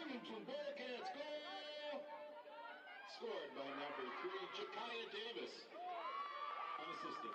Binghamton Bearcats goal! Scored by number 3, Jakaya Davis. Unassisted.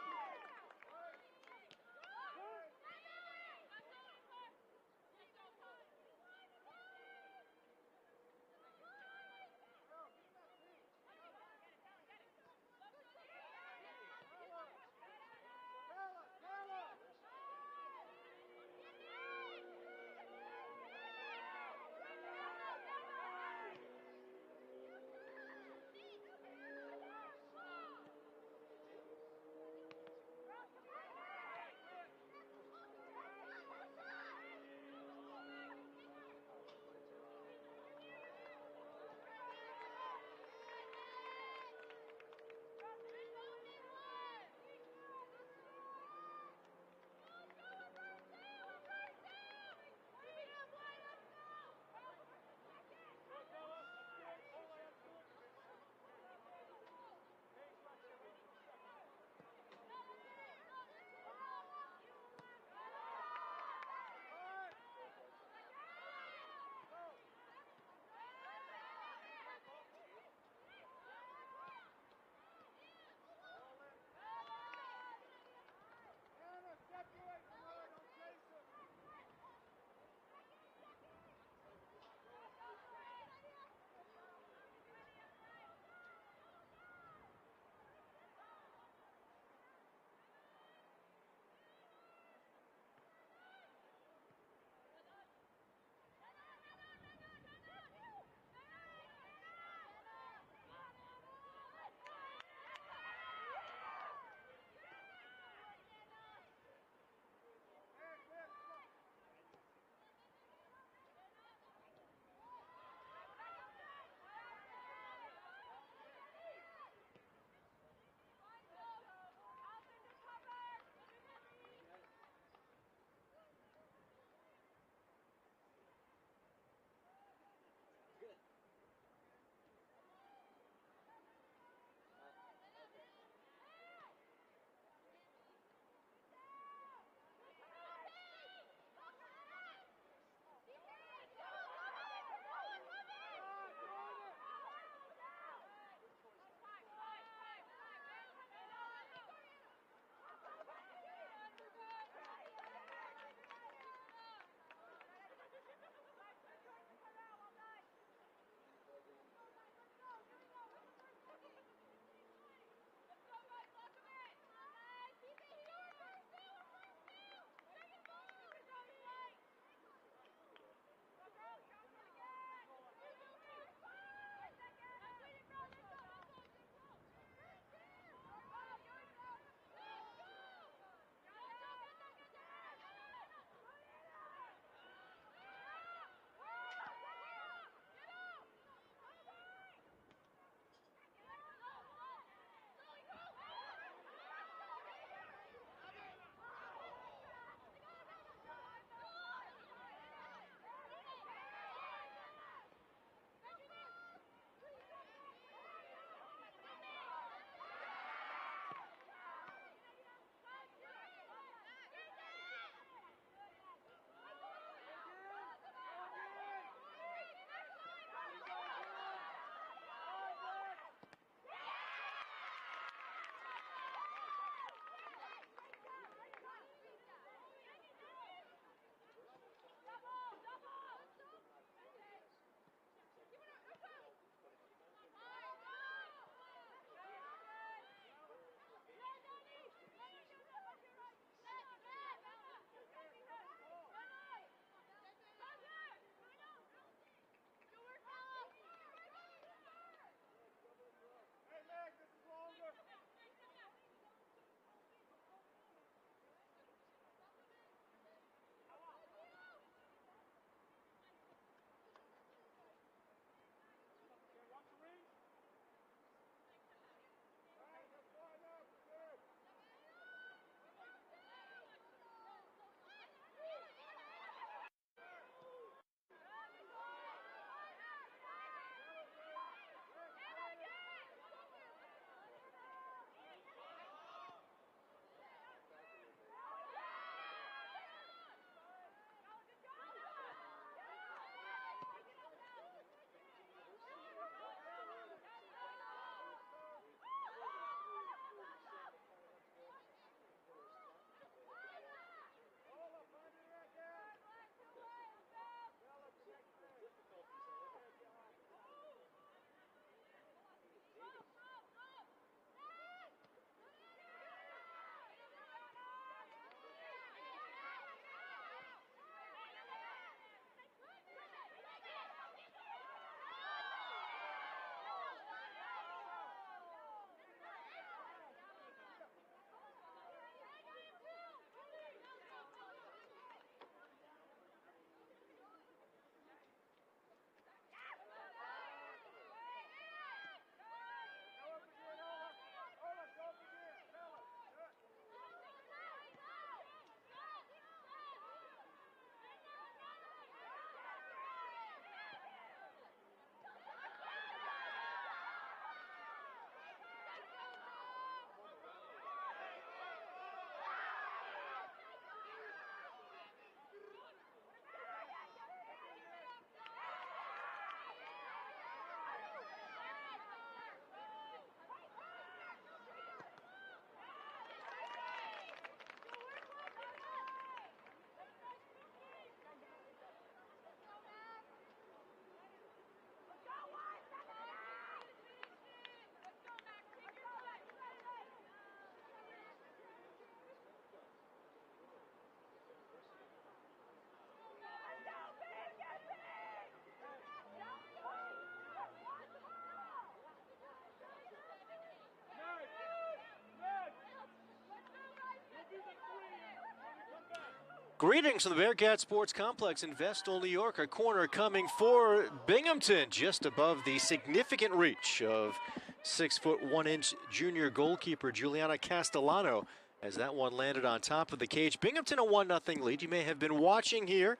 Greetings from the Bearcat Sports Complex in Vestal, New York. A corner coming for Binghamton, just above the significant reach of 6'1" junior goalkeeper Juliana Castellano, as that one landed on top of the cage. Binghamton a 1-0 lead. You may have been watching here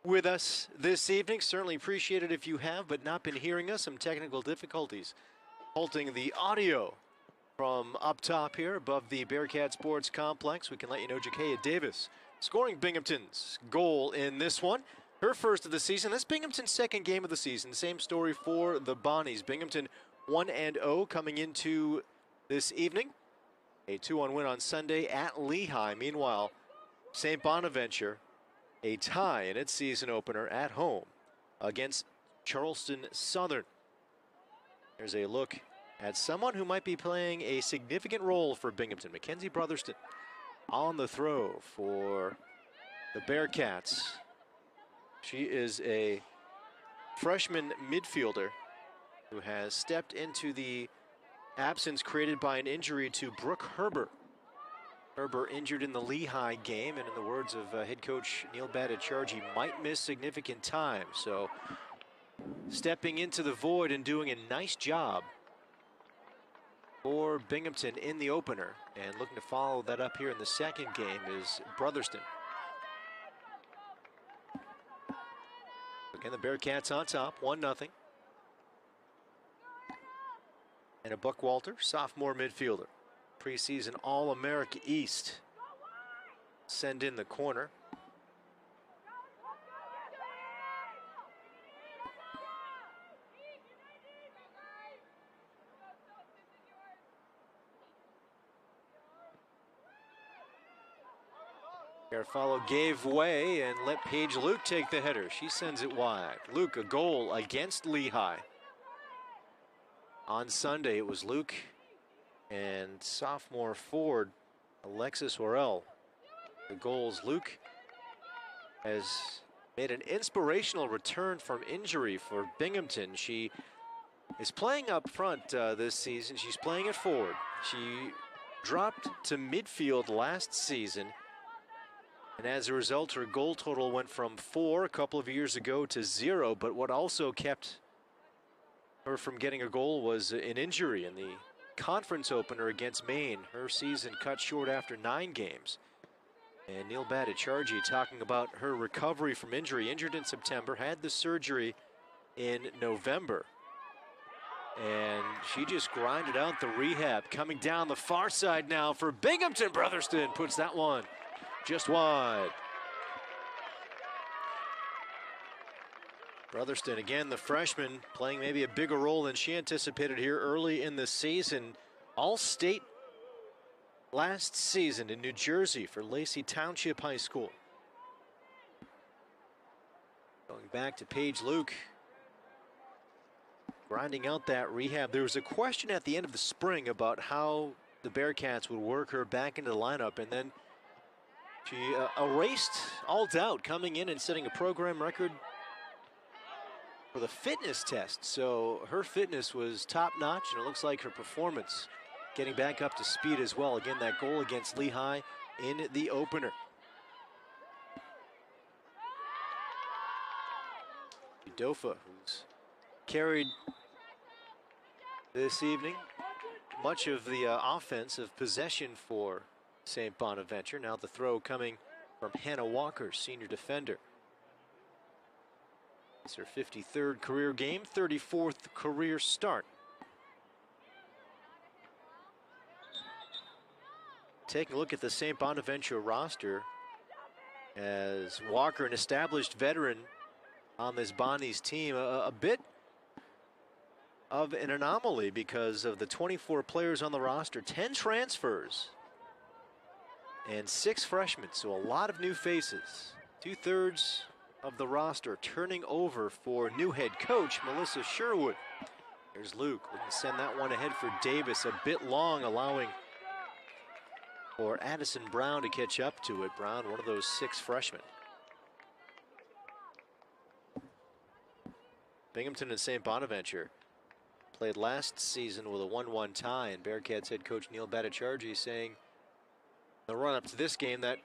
with us this evening. Certainly appreciate it if you have, but not been hearing us. Some technical difficulties halting the audio from up top here above the Bearcat Sports Complex. We can let you know Jakaya Davis scoring Binghamton's goal in this one. Her first of the season. This Binghamton's second game of the season. Same story for the Bonnies. Binghamton 1-0 coming into this evening. A 2-1 win on Sunday at Lehigh. Meanwhile, St Bonaventure, a tie in its season opener at home against Charleston Southern. There's a look at someone who might be playing a significant role for Binghamton. Mackenzie Brotherston on the throw for the Bearcats. She is a freshman midfielder who has stepped into the absence created by an injury to Brooke Herber. Herber injured in the Lehigh game, and in the words of head coach Neil Bhattacharjee, might miss significant time. So stepping into the void and doing a nice job for Binghamton in the opener, and looking to follow that up here in the second game is Brotherston. Again, the Bearcats on top, 1-0. And a Buckwalter, sophomore midfielder, preseason All-America East, send in the corner. Garofalo gave way and let Paige Luke take the header. She sends it wide. Luke, a goal against Lehigh. On Sunday, it was Luke and sophomore forward Alexis Worrell. The goals. Luke has made an inspirational return from injury for Binghamton. She is playing up front this season. She's playing it forward. She dropped to midfield last season, and as a result, her goal total went from 4 a couple of years ago to 0. But what also kept her from getting a goal was an injury in the conference opener against Maine. Her season cut short after 9 games. And Neil Bhattacharjee talking about her recovery from injury. Injured in September, had the surgery in November. And she just grinded out the rehab. Coming down the far side now for Binghamton. Brotherston puts that one just wide. Brotherston, again, the freshman, playing maybe a bigger role than she anticipated here early in the season. All-state last season in New Jersey for Lacey Township High School. Going back to Paige Luke, grinding out that rehab. There was a question at the end of the spring about how the Bearcats would work her back into the lineup, and then she erased all doubt, coming in and setting a program record for the fitness test. So her fitness was top-notch, and it looks like her performance getting back up to speed as well. Again, that goal against Lehigh in the opener. Udofa, who's carried this evening much of the offensive possession for St Bonaventure. Now the throw coming from Hannah Walker, senior defender. It's her 53rd career game, 34th career start. Taking a look at the St Bonaventure roster, as Walker, an established veteran on this Bonnies team, a bit of an anomaly because of the 24 players on the roster, 10 transfers, and 6 freshmen, so a lot of new faces. 2/3 of the roster turning over for new head coach Melissa Sherwood. There's Luke, we can send that one ahead for Davis, a bit long, allowing for Addison Brown to catch up to it. Brown, one of those 6 freshmen. Binghamton and St Bonaventure played last season with a 1-1 tie, and Bearcats head coach Neil Bhattacharjee saying the run up to this game that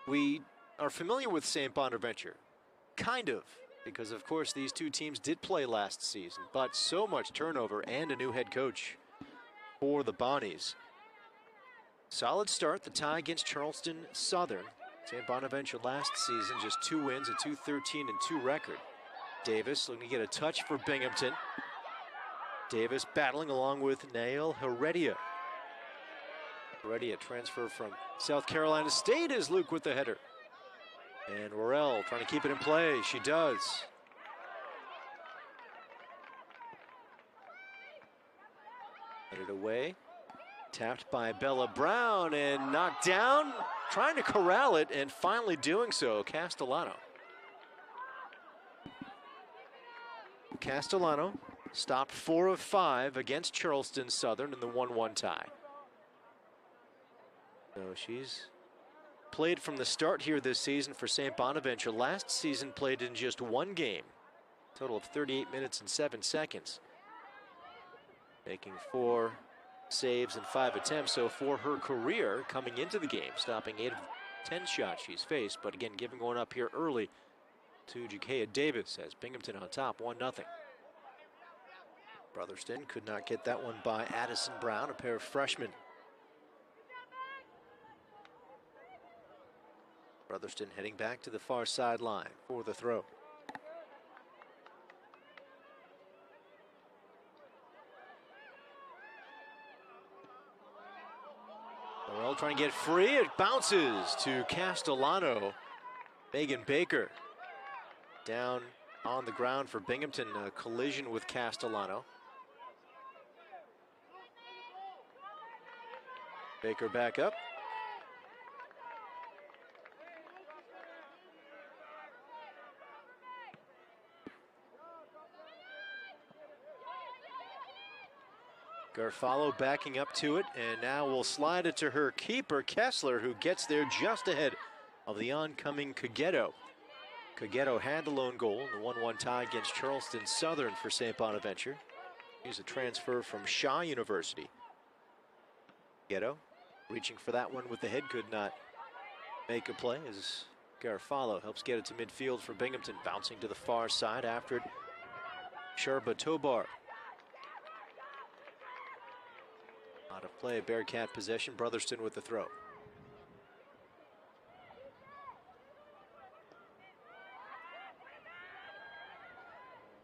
we are familiar with St Bonaventure. Kind of, because of course these two teams did play last season, but so much turnover and a new head coach for the Bonnies. Solid start, the tie against Charleston Southern. St Bonaventure last season just 2 wins, a 2-13-2 record. Davis looking to get a touch for Binghamton. Davis battling along with Nael Heredia. Heredia transfer from South Carolina State as Luke with the header. And Worrell trying to keep it in play. She does. Headed away. Tapped by Bella Brown and knocked down. Trying to corral it and finally doing so, Castellano. Castellano stopped 4 of 5 against Charleston Southern in the 1-1 tie. So she's played from the start here this season for St Bonaventure. Last season played in just 1 game. Total of 38 minutes and 7 seconds. Making 4 saves and 5 attempts, so for her career coming into the game, stopping 8 of 10 shots she's faced, but again giving one up here early to Jakaya Davis as Binghamton on top 1-0. Brotherston could not get that one by Addison Brown, a pair of freshmen. Brotherston heading back to the far sideline for the throw. Worrell trying to get free. It bounces to Castellano. Megan Baker down on the ground for Binghamton. A collision with Castellano. Baker back up. Garfalo backing up to it, and now will slide it to her keeper, Kessler, who gets there just ahead of the oncoming Cogetto. Cogetto had the lone goal in the 1-1 tie against Charleston Southern for St Bonaventure. He's a transfer from Shaw University. Cogetto reaching for that one with the head, could not make a play as Garfalo helps get it to midfield for Binghamton, bouncing to the far side after it. Sharba Tobar. Out of play, Bearcat possession, Brotherston with the throw.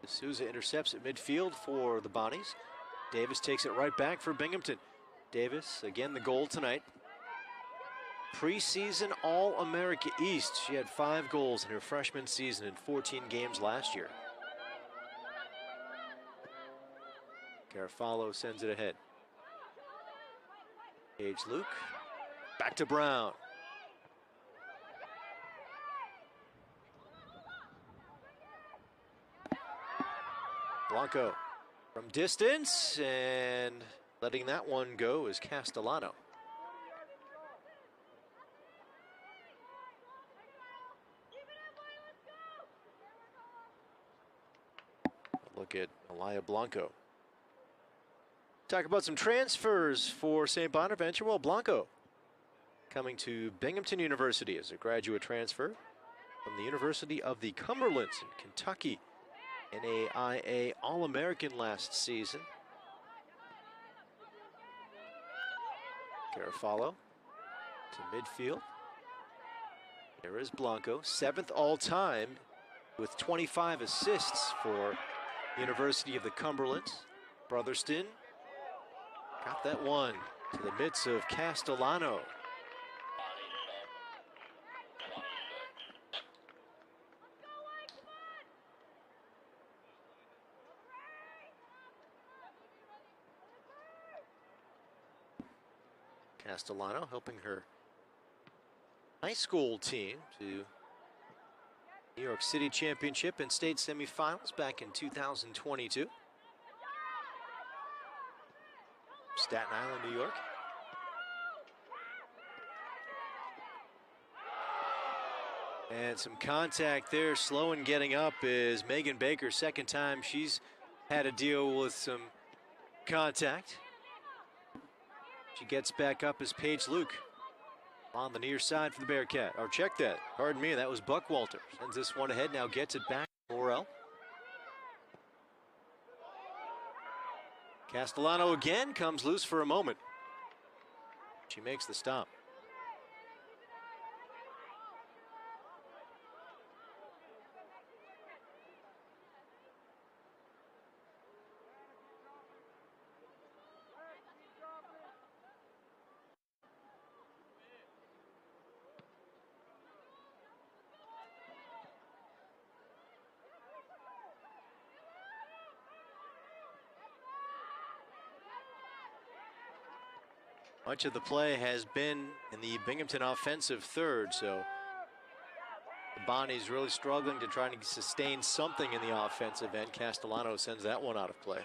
Souza intercepts at midfield for the Bonnies. Davis takes it right back for Binghamton. Davis, again the goal tonight. Preseason All-America East. She had 5 goals in her freshman season in 14 games last year. Garfalo sends it ahead. Paige Luke, back to Brown. Blanco from distance, and letting that one go is Castellano. Look at Alaya Blanco. Talk about some transfers for St Bonaventure. Well, Blanco coming to Binghamton University as a graduate transfer from the University of the Cumberlands in Kentucky. NAIA All-American last season. Garofalo to midfield. There is Blanco, 7th all-time with 25 assists for University of the Cumberlands. Brotherston got that one to the midst of Castellano. Castellano helping her high school team to New York City Championship and state semifinals back in 2022. Staten Island, New York. And some contact there, slow in getting up is Megan Baker. Second time she's had to deal with some contact. She gets back up as Paige Luke. On the near side for the Bearcat. Or check that. Pardon me, that was Buckwalter. Sends this one ahead, now gets it back. Morrell. Castellano again comes loose for a moment. She makes the stop. Much of the play has been in the Binghamton offensive third, so the Bonnies really struggling to try to sustain something in the offensive end. Castellano sends that one out of play.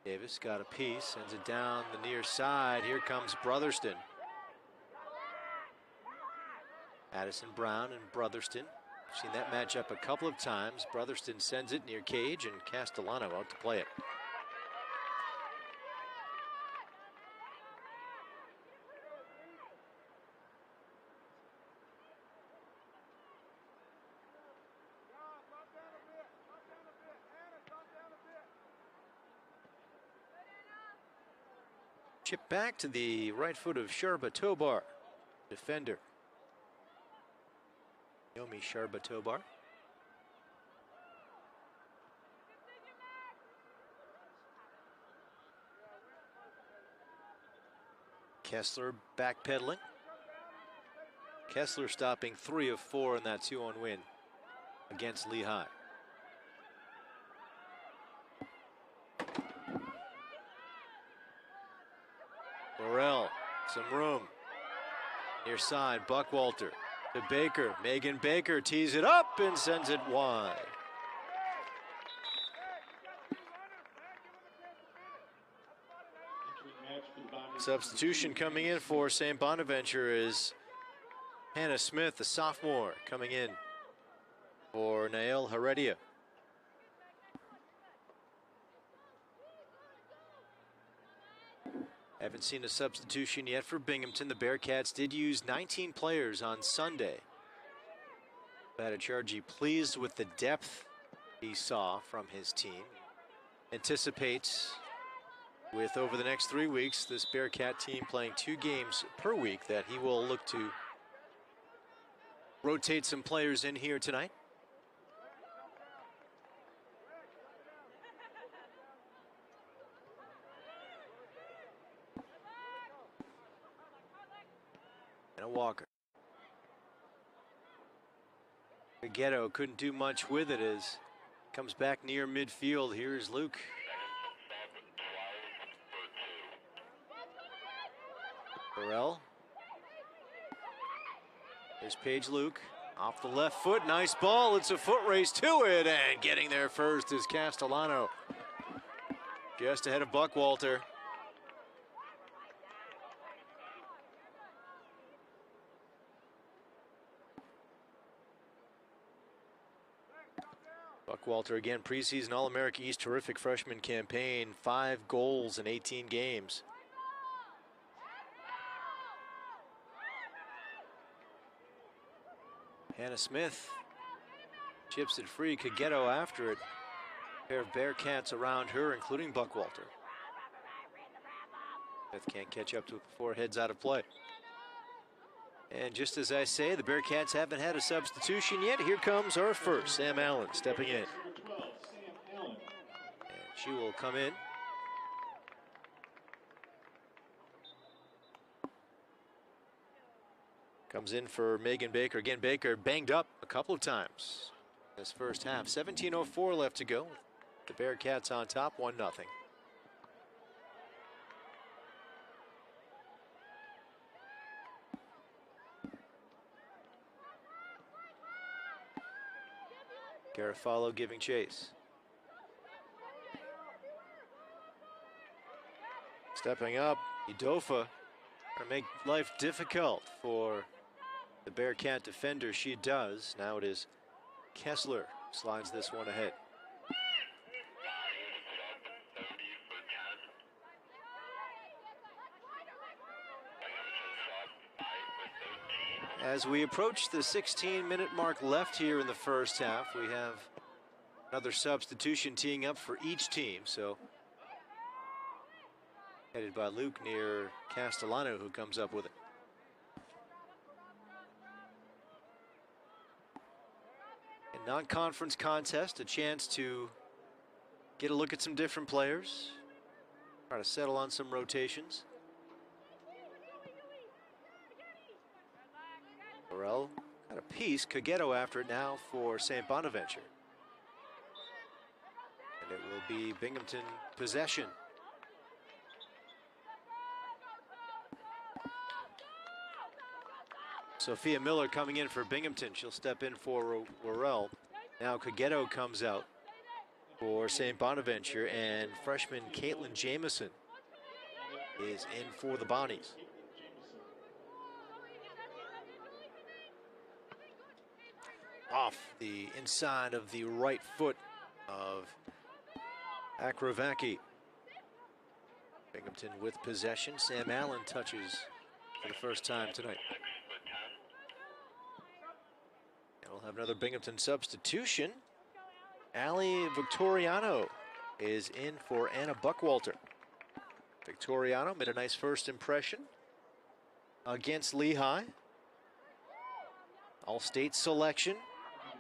Davis got a piece, sends it down the near side. Here comes Brotherston. Addison Brown and Brotherston. Seen that matchup a couple of times. Brotherston sends it near cage and Castellano out to play it. Chip back to the right foot of Sharba Tobar, defender. Yomi Sharba Tobar. Kessler backpedaling. Kessler stopping 3 of 4 in that 2-on win against Lehigh. Morrell, some room. Near side, Buckwalter to Baker. Megan Baker tees it up and sends it wide. Substitution coming in for St Bonaventure is Hannah Smith, the sophomore, coming in for Nael Heredia. Haven't seen a substitution yet for Binghamton. The Bearcats did use 19 players on Sunday. Bhattacharjee pleased with the depth he saw from his team. Anticipates with over the next 3 weeks, this Bearcat team playing 2 games per week, that he will look to rotate some players in here tonight. And a Walker. Ghetto couldn't do much with it as comes back near midfield. Here's Luke. Burrell. Here's Paige Luke. Off the left foot. Nice ball. It's a foot race to it. And getting there first is Castellano. Just ahead of Buckwalter. Buckwalter again, preseason All-America East, terrific freshman campaign. 5 goals in 18 games. Hannah Smith chips it free. Kagetto after it. A pair of Bearcats around her, including Buckwalter. Smith can't catch up to it before it heads out of play. And just as I say, the Bearcats haven't had a substitution yet. Here comes our first, Sam Allen stepping in. And she will come in. Comes in for Megan Baker. Again, Baker banged up a couple of times this first half. 17:04 left to go. The Bearcats on top, 1-0. Garofalo giving chase. Stepping up, Udofa to make life difficult for the Bearcat defender. She does. Now it is Kessler slides this one ahead. As we approach the 16-minute mark left here in the first half, we have another substitution teeing up for each team. So headed by Luke near Castellano, who comes up with it. A non-conference contest, a chance to get a look at some different players, try to settle on some rotations. Burrell got a piece. Cogetto after it now for St Bonaventure. And it will be Binghamton possession. Sophia Miller coming in for Binghamton. She'll step in for Burrell. Now Cogetto comes out for St Bonaventure, and freshman Caitlin Jamison is in for the Bonnies. Off the inside of the right foot of Akrovaki. Binghamton with possession. Sam Allen touches for the first time tonight. And we'll have another Binghamton substitution. Allie Victoriano is in for Anna Buckwalter. Victoriano made a nice first impression against Lehigh. All-state selection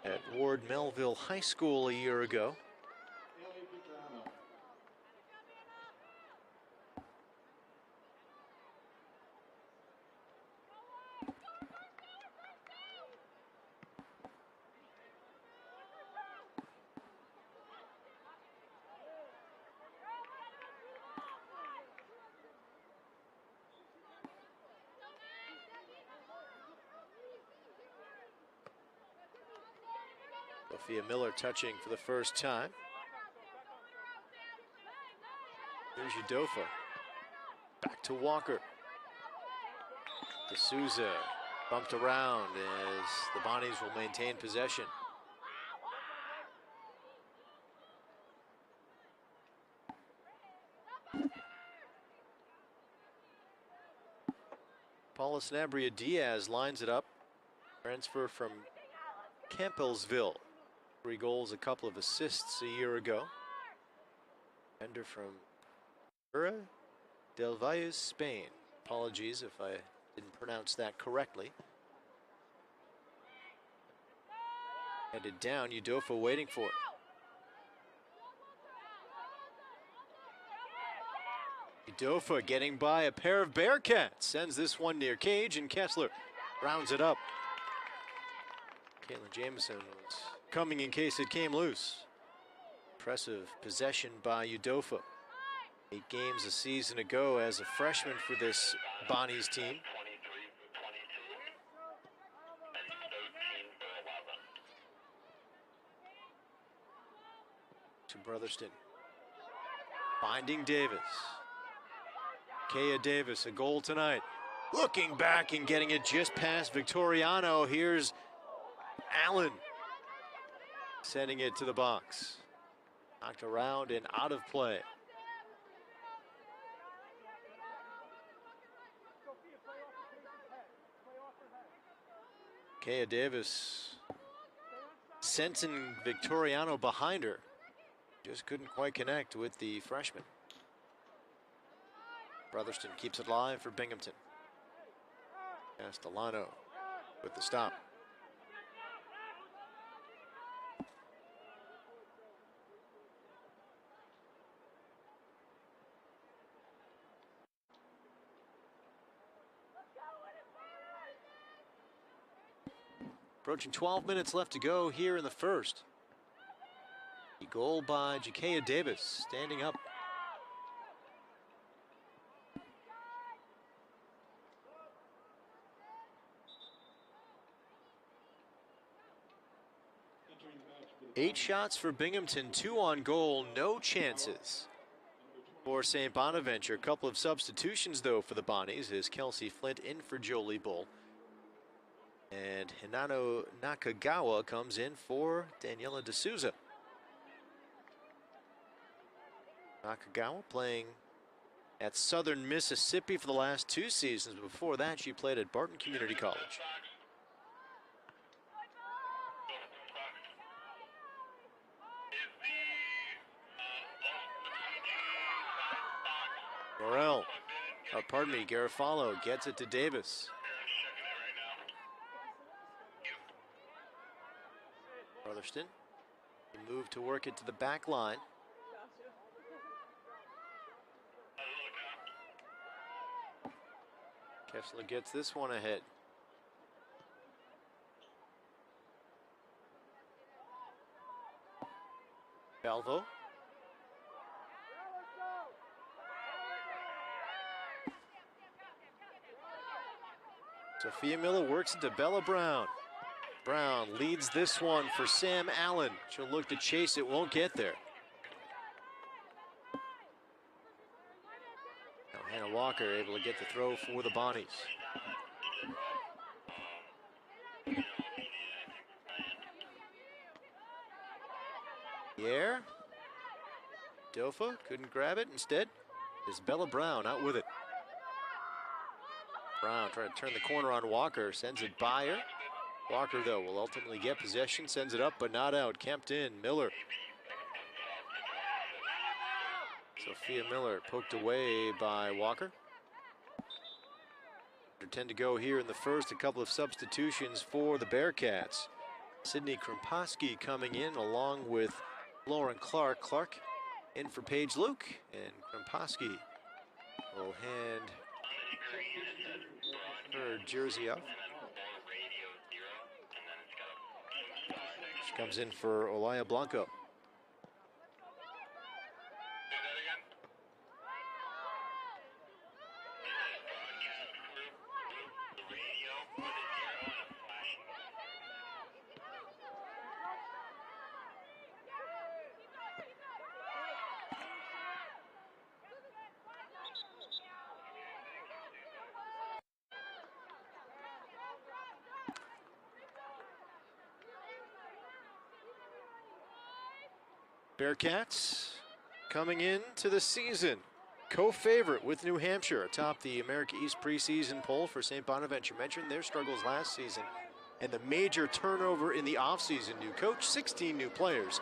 at Ward Melville High School a year ago. Sophia Miller touching for the first time. Here's Udofa. Back to Walker. D'Souza bumped around as the Bonnies will maintain possession. Paula Snabria Diaz lines it up. Transfer from Campbellsville. 3 goals, a couple of assists a year ago. Defender from Ura del Valle, Spain. Apologies if I didn't pronounce that correctly. Headed down, Udofa waiting for it. Udofa getting by a pair of Bearcats. Sends this one near cage, and Kessler rounds it up. Caitlin Jamison was coming in case it came loose. Impressive possession by Udofa. 8 games a season ago as a freshman for this Bonnies team. To Brotherston. Finding Davis. Kea Davis, a goal tonight. Looking back and getting it just past Victoriano. Here's Allen. Sending it to the box. Knocked around and out of play. Kea Davis sensing Victoriano behind her. Just couldn't quite connect with the freshman. Brotherston keeps it live for Binghamton. Castellano with the stop. Approaching 12 minutes left to go here in the first. A goal by Jakea Davis, standing up. Entering the match 8 shots for Binghamton, 2 on goal, no chances for St Bonaventure. A couple of substitutions, though, for the Bonnies as Kelsey Flint in for Jolie Bull. And Hinano Nakagawa comes in for Daniela D'Souza. Nakagawa playing at Southern Mississippi for the last 2 seasons. Before that, she played at Barton Community College. Garofalo gets it to Davis. Brotherston, he moved to work it to the back line. Kessler gets this one ahead. Balvo. Sophia Miller works into Bella Brown. Brown leads this one for Sam Allen. She'll look to chase it, won't get there. Now Hannah Walker able to get the throw for the Bonnies. Pierre. Dofa couldn't grab it. Instead is Bella Brown out with it. Brown trying to turn the corner on Walker, sends it by her. Walker, though, will ultimately get possession, sends it up, but not out. Kempton, Miller. Sophia Miller poked away by Walker. Under 10 to go here in the first. A couple of substitutions for the Bearcats. Sydney Krimpaski coming in along with Lauren Clark. Clark in for Paige Luke, and Krimpaski will hand her jersey up. She comes in for Olaya Blanco. Bearcats coming into the season co-favorite with New Hampshire atop the America East preseason poll for St Bonaventure. Mentioned their struggles last season and the major turnover in the offseason. New coach, 16 new players.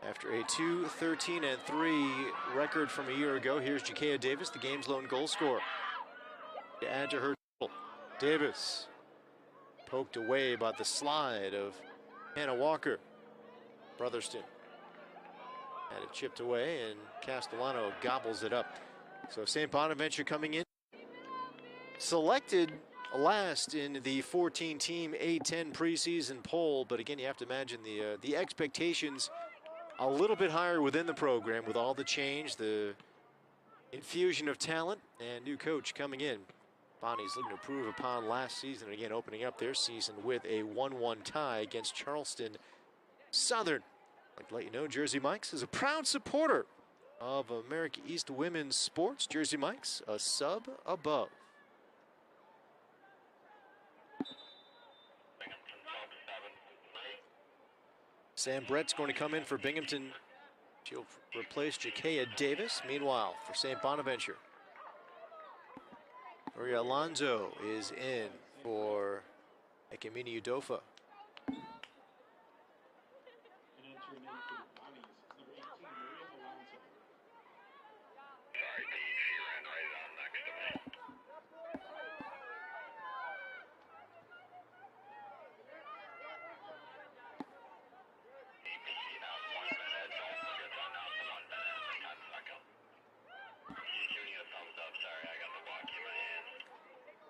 After a 2-13-3 record from a year ago, here's Jakaya Davis, the game's lone goal scorer. To add to her total, Davis poked away by the slide of Hannah Walker. Brotherston had it chipped away, and Castellano gobbles it up. So St. Bonaventure coming in, selected last in the 14-team A10 preseason poll. But again, you have to imagine the expectations a little bit higher within the program with all the change, the infusion of talent, and new coach coming in. Bonnie's looking to improve upon last season, and again opening up their season with a 1-1 tie against Charleston Southern. I'd like to let you know, Jersey Mike's is a proud supporter of America East women's sports. Jersey Mike's, a sub above. Sam Brett's going to come in for Binghamton. She'll replace Jakaya Davis. Meanwhile, for St. Bonaventure, Maria Alonso is in for Ekemini Udofa.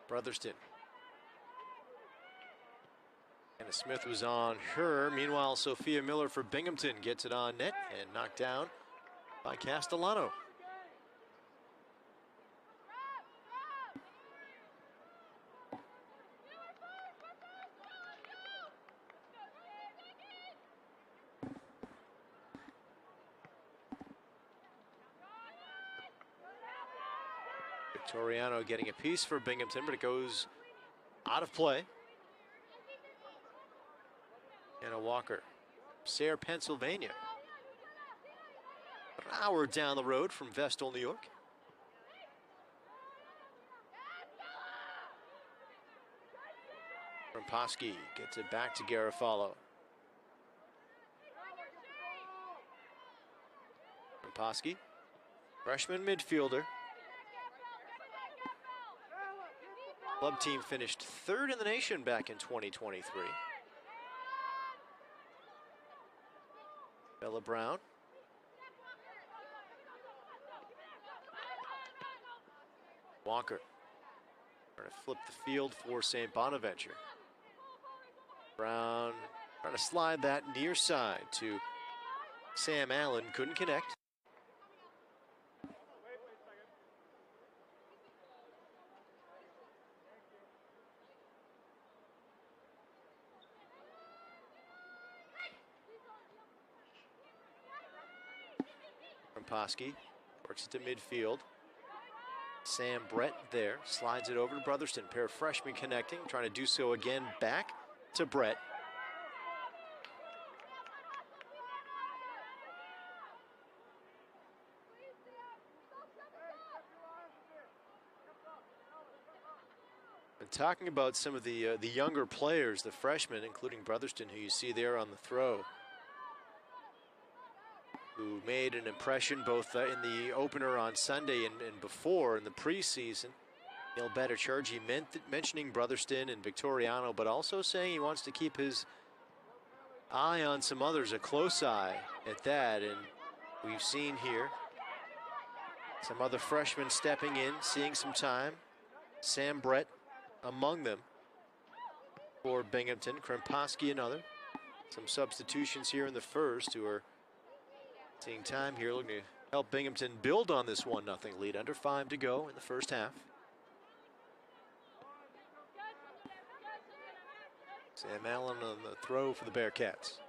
Brotherston. Anna Smith was on her. Meanwhile, Sophia Miller for Binghamton gets it on net and knocked down by Castellano. Victoriano getting a piece for Binghamton, but it goes out of play. And a Walker, Sayre, Pennsylvania. An hour down the road from Vestal, New York. Krempowski gets it back to Garofalo. Krempowski, freshman midfielder. Club team finished third in the nation back in 2023. Bella Brown. Walker trying to flip the field for St Bonaventure. Brown trying to slide that near side to Sam Allen, couldn't connect. Krempowski works it to midfield. Sam Brett there, slides it over to Brotherston. Pair of freshmen connecting, trying to do so again back to Brett. And talking about some of the younger players, the freshmen, including Brotherston, who you see there on the throw, who made an impression both in the opener on Sunday and before in the preseason. Neil Bhattacharjee mentioning Brotherston and Victoriano, but also saying he wants to keep his eye on some others, a close eye at that. And we've seen here some other freshmen stepping in, seeing some time. Sam Brett among them for Binghamton. Krempowski another. Some substitutions here in the first who are seeing time here, looking to help Binghamton build on this 1-0 lead. Under 5 to go in the first half. Sam Allen on the throw for the Bearcats.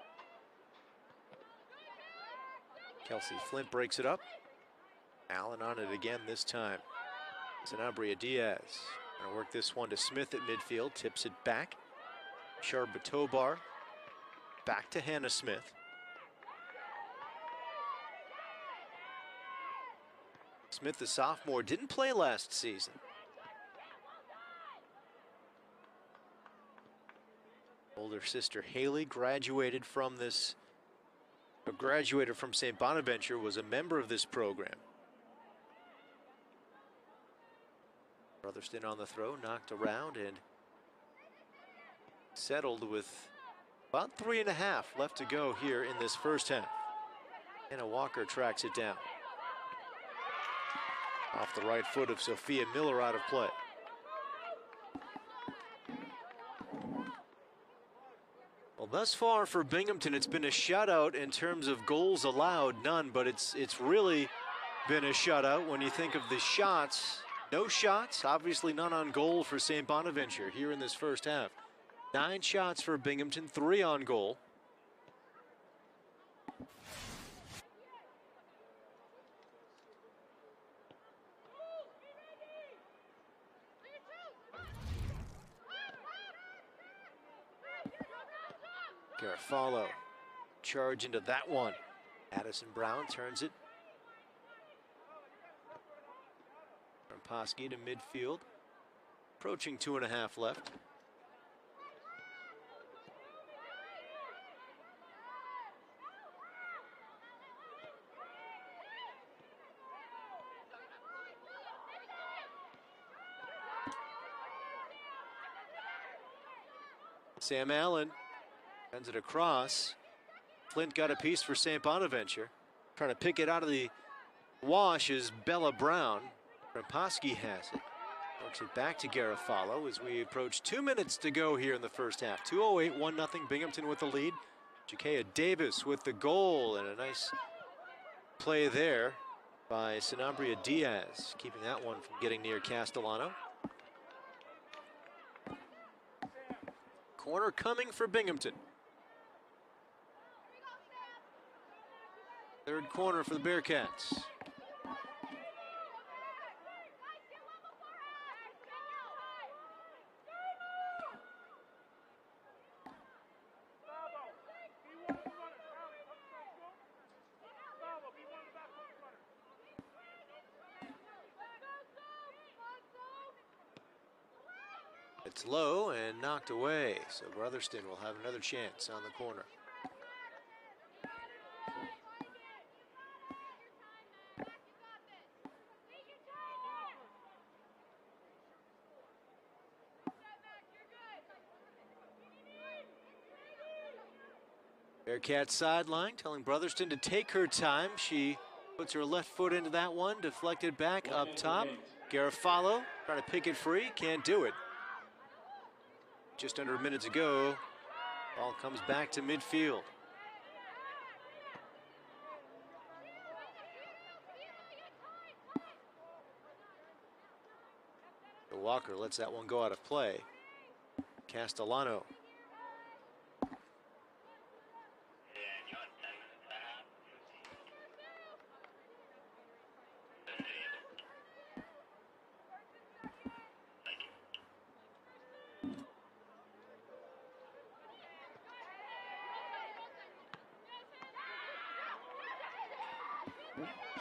Kelsey Flint breaks it up. Allen on it again this time. Sanabria Diaz gonna work this one to Smith at midfield, tips it back. Sharba Tobar back to Hannah Smith. Smith, the sophomore, didn't play last season. Older sister Haley graduated from St Bonaventure, was a member of this program. Brotherston on the throw, knocked around and settled with about 3.5 left to go here in this first half. Anna Walker tracks it down. Off the right foot of Sophia Miller, out of play. Well, thus far for Binghamton, it's been a shutout in terms of goals allowed, none, but it's really been a shutout when you think of the shots. No shots, obviously none on goal for St Bonaventure here in this first half. 9 shots for Binghamton, 3 on goal. Garofalo, charge into that one. Addison Brown turns it. Krempowski to midfield. Approaching 2.5 left. Sam Allen sends it across. Flint got a piece for St Bonaventure. Trying to pick it out of the wash is Bella Brown. Krempowski has it. Works it back to Garofalo as we approach 2 minutes to go here in the first half. 2:08, 1-0 Binghamton with the lead. Jakaya Davis with the goal, and a nice play there by Sanabria Diaz, keeping that one from getting near Castellano. Corner coming for Binghamton. Third corner for the Bearcats. It's low and knocked away, so Brotherston will have another chance on the corner. Bearcat sideline telling Brotherston to take her time. She puts her left foot into that one, deflected back up top. Garofalo trying to pick it free, can't do it. Just under a minute to go. Ball comes back to midfield. Walker lets that one go out of play. Castellano.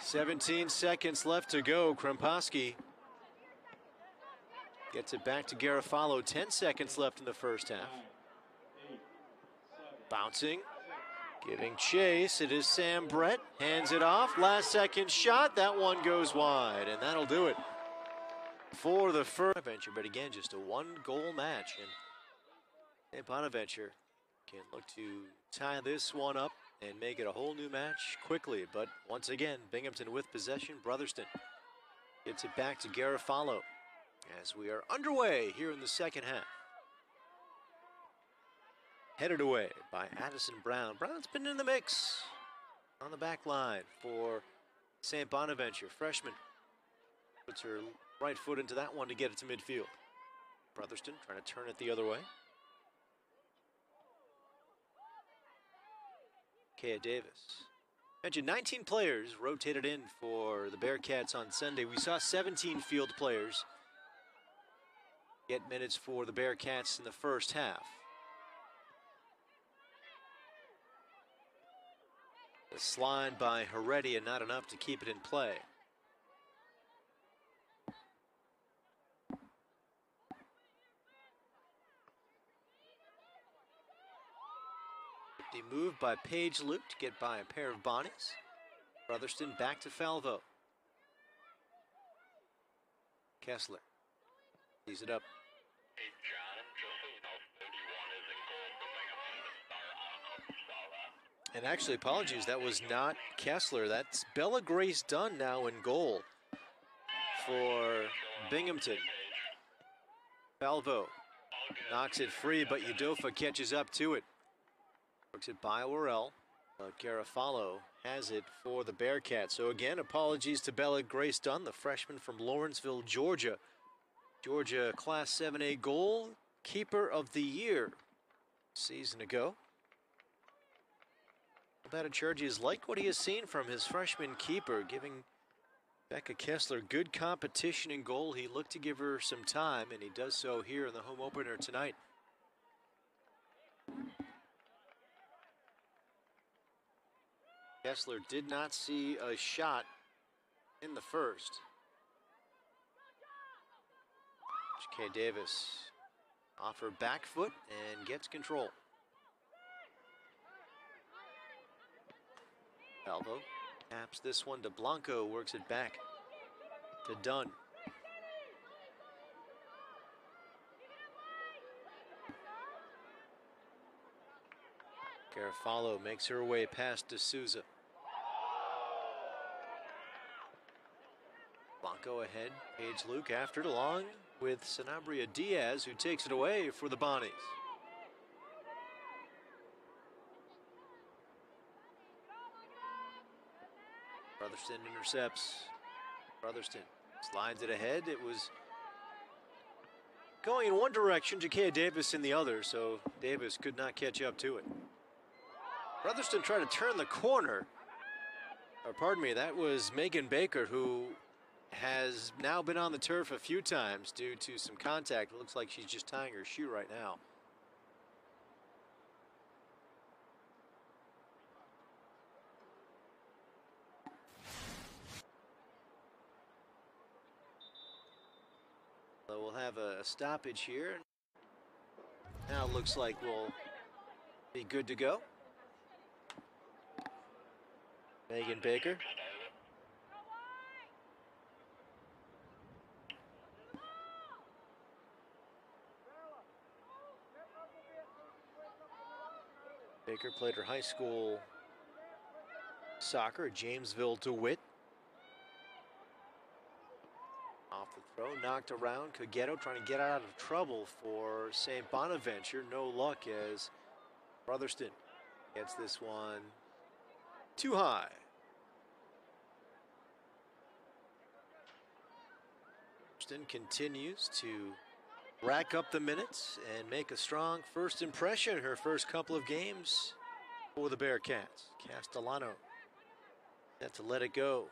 "17 seconds left to go. Krempowski gets it back to Garofalo. 10 seconds left in the first half. Bouncing, giving chase. It is Sam Brett. Hands it off. Last second shot. That one goes wide, and that'll do it for the first Bonaventure. But again, just a one-goal match, and St Bonaventure can look to tie this one up and make it a whole new match quickly. But once again, Binghamton with possession. Brotherston gets it back to Garofalo as we are underway here in the second half. Headed away by Addison Brown. Brown's been in the mix on the back line for St Bonaventure. Freshman puts her right foot into that one to get it to midfield. Brotherston trying to turn it the other way. Kea Davis. Mentioned 19 players rotated in for the Bearcats on Sunday. We saw 17 field players get minutes for the Bearcats in the first half. The slide by Heredia not enough to keep it in play. The move by Paige Luke to get by a pair of Bonnies. Brotherston back to Falvo. Kessler tees it up. And actually, apologies, that was not Kessler. That's Bella Grace Dunn now in goal for Binghamton. Falvo knocks it free, but Udofa catches up to it. Works it by Worrell, but Garofalo has it for the Bearcats. So again, apologies to Bella Grace Dunn, the freshman from Lawrenceville, Georgia. Georgia Class 7A goal keeper of the year season ago. Bhattacharjee has liked what he has seen from his freshman keeper, giving Becca Kessler good competition in goal. He looked to give her some time, and he does so here in the home opener tonight. Kessler did not see a shot in the first. Kea Davis off her back foot and gets control. Falvo taps this one to Blanco, works it back to Dunn. Garofalo makes her way past D'Souza. Blanco ahead, Paige Luke after it along with Sanabria Diaz, who takes it away for the Bonnies. Brotherston intercepts. Brotherston slides it ahead. It was going in one direction, Kea Davis in the other, so Davis could not catch up to it. Brotherston tried to turn the corner. Or pardon me, that was Megan Baker, who has now been on the turf a few times due to some contact. It looks like she's just tying her shoe right now. So we'll have a stoppage here. Now it looks like we'll be good to go. Megan Baker. Baker played her high school soccer at Jamesville DeWitt. Off the throw, knocked around. Cogetto trying to get out of trouble for St Bonaventure. No luck as Brotherston gets this one too high. Brotherston continues to rack up the minutes and make a strong first impression her first couple of games for the Bearcats. Castellano set to let it go.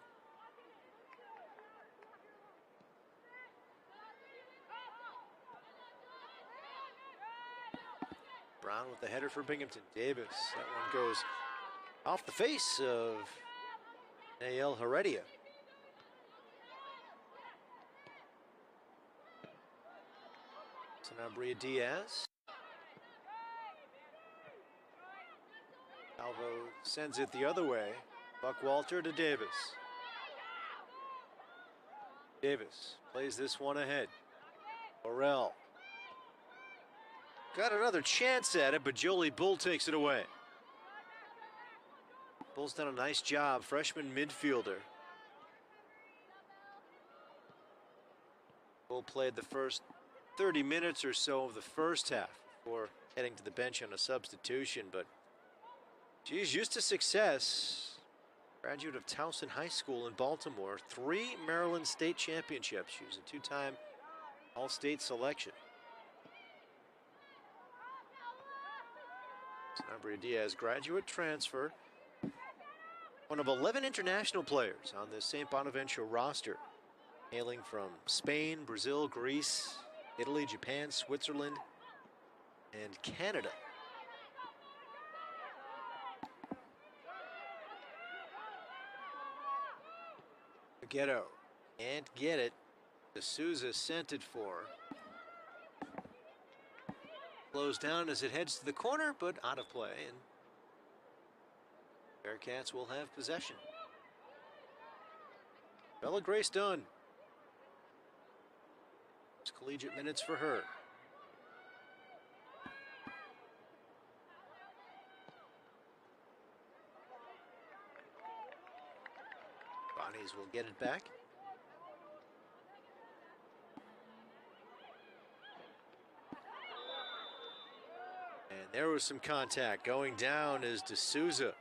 Brown with the header for Binghamton. Davis, that one goes off the face of Nael Heredia. Sanabria Diaz. Alvo sends it the other way. Buckwalter to Davis. Davis plays this one ahead. Orell. Got another chance at it, but Jolie Bull takes it away. Bull's done a nice job, freshman midfielder. Bull played the first 30 minutes or so of the first half before heading to the bench on a substitution, but she's used to success. Graduate of Towson High School in Baltimore, 3 Maryland State Championships. She was a 2-time All-State selection. Sanabria Diaz, graduate transfer. One of 11 international players on the St Bonaventure roster, hailing from Spain, Brazil, Greece, Italy, Japan, Switzerland, and Canada. Ghetto can't get it. D'Souza sent it for. Slows down as it heads to the corner, but out of play, and Bearcats will have possession. Bella Grace Dunn. It's collegiate minutes for her. Bonnies will get it back. And there was some contact. Going down is D'Souza.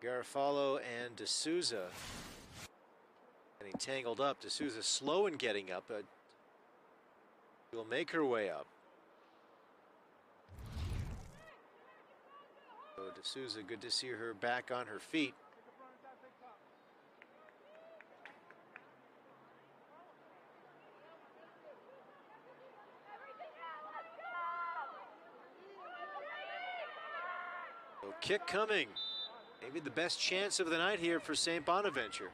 Garofalo and D'Souza getting tangled up. D'Souza slow in getting up, but will make her way up. So D'Souza, good to see her back on her feet. So kick coming. Maybe the best chance of the night here for St Bonaventure.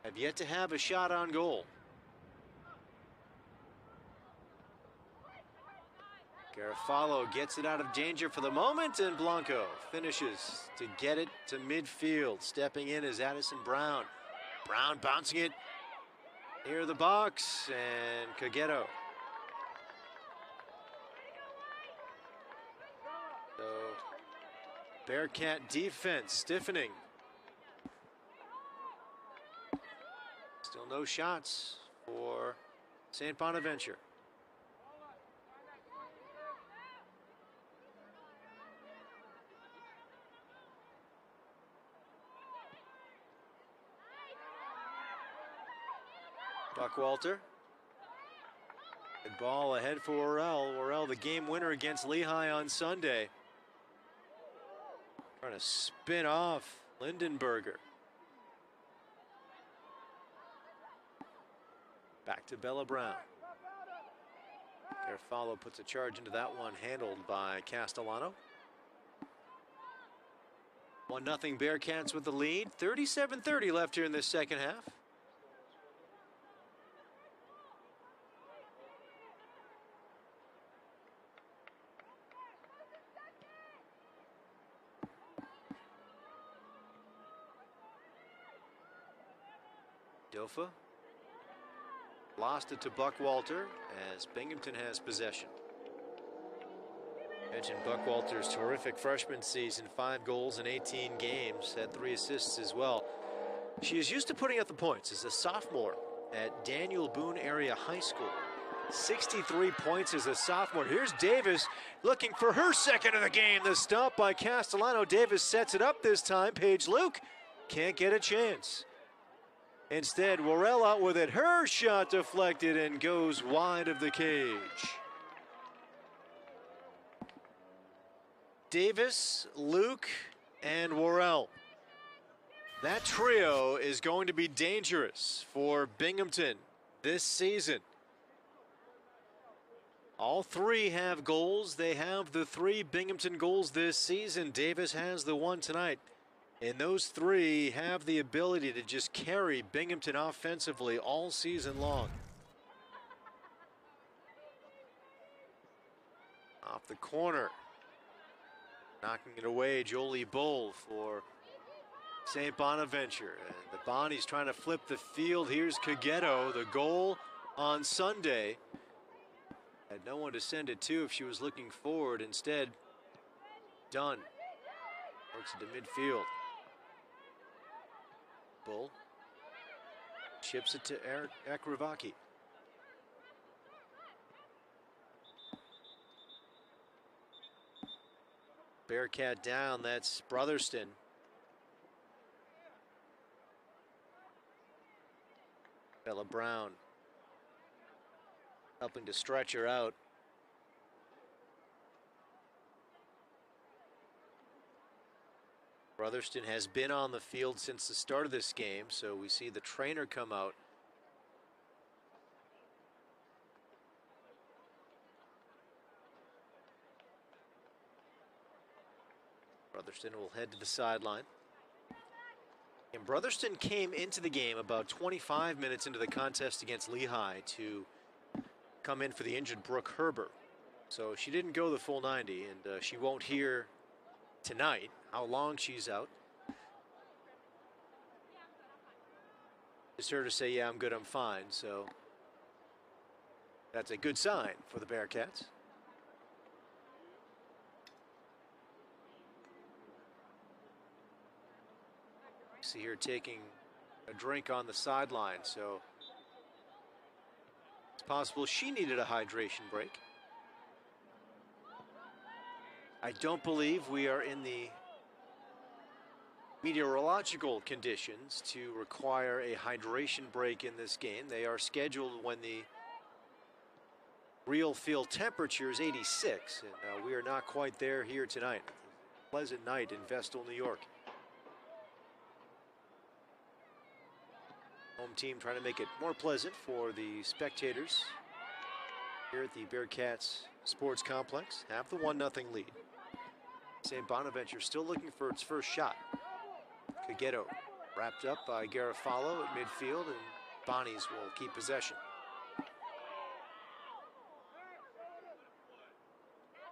Have yet to have a shot on goal. Garofalo gets it out of danger for the moment, and Blanco finishes to get it to midfield. Stepping in is Addison Brown. Brown bouncing it near the box, and Cogetto. So Bearcat defense stiffening. Still no shots for St Bonaventure. Buckwalter. Good ball ahead for Worrell. Worrell, the game winner against Lehigh on Sunday. Trying to spin off Lindenberger. Back to Bella Brown. Garofalo puts a charge into that one, handled by Castellano. 1-0 Bearcats with the lead. 37-30 left here in this second half. Dofa lost it to Buckwalter as Binghamton has possession. Mentioned Buckwalter's terrific freshman season, 5 goals in 18 games, had 3 assists as well. She is used to putting up the points as a sophomore at Daniel Boone Area High School. 63 points as a sophomore. Here's Davis looking for her second of the game. The stop by Castellano. Davis sets it up this time. Paige Luke can't get a chance. Instead, Worrell out with it. Her shot deflected and goes wide of the cage. Davis, Luke, and Worrell. That trio is going to be dangerous for Binghamton this season. All 3 have goals. They have the 3 Binghamton goals this season. Davis has the 1 tonight. And those 3 have the ability to just carry Binghamton offensively all season long. Off the corner. Knocking it away, Jolie Bull for St Bonaventure. And the Bonnie's trying to flip the field. Here's Kagetto, the goal on Sunday. Had no one to send it to if she was looking forward. Instead, Dunn works it to midfield. Bull chips it to Akrivaki. Bearcat down, that's Brotherston. Bella Brown helping to stretch her out. Brotherston has been on the field since the start of this game, so we see the trainer come out. Brotherston will head to the sideline. And Brotherston came into the game about 25 minutes into the contest against Lehigh to come in for the injured Brooke Herber. So she didn't go the full 90, and she won't hear tonight how long she's out. Just heard her say, yeah, I'm good, I'm fine. So that's a good sign for the Bearcats. See her taking a drink on the sideline, so it's possible she needed a hydration break. I don't believe we are in the meteorological conditions to require a hydration break in this game. They are scheduled when the real field temperature is 86, and we are not quite there here tonight. Pleasant night in Vestal, New York. Home team trying to make it more pleasant for the spectators here at the Bearcats Sports Complex. Have the 1-0 lead. St Bonaventure still looking for its first shot. Kagetto wrapped up by Garofalo at midfield, and Bonnies will keep possession.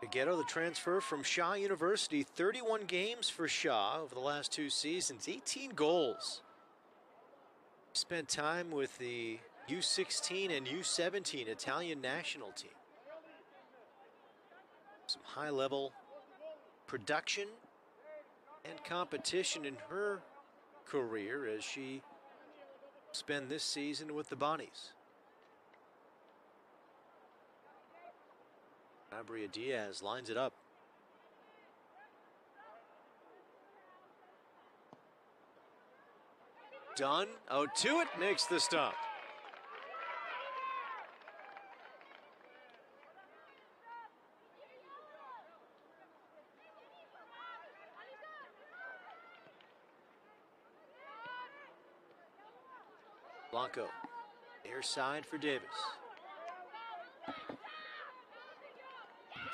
Kagetto, the transfer from Shaw University, 31 games for Shaw over the last 2 seasons, 18 goals. Spent time with the U16 and U17 Italian national team. Some high-level production and competition in her career as she spent this season with the Bonnies. Abria Diaz lines it up. Dunn out to it, makes the stop. Blanco, near side for Davis.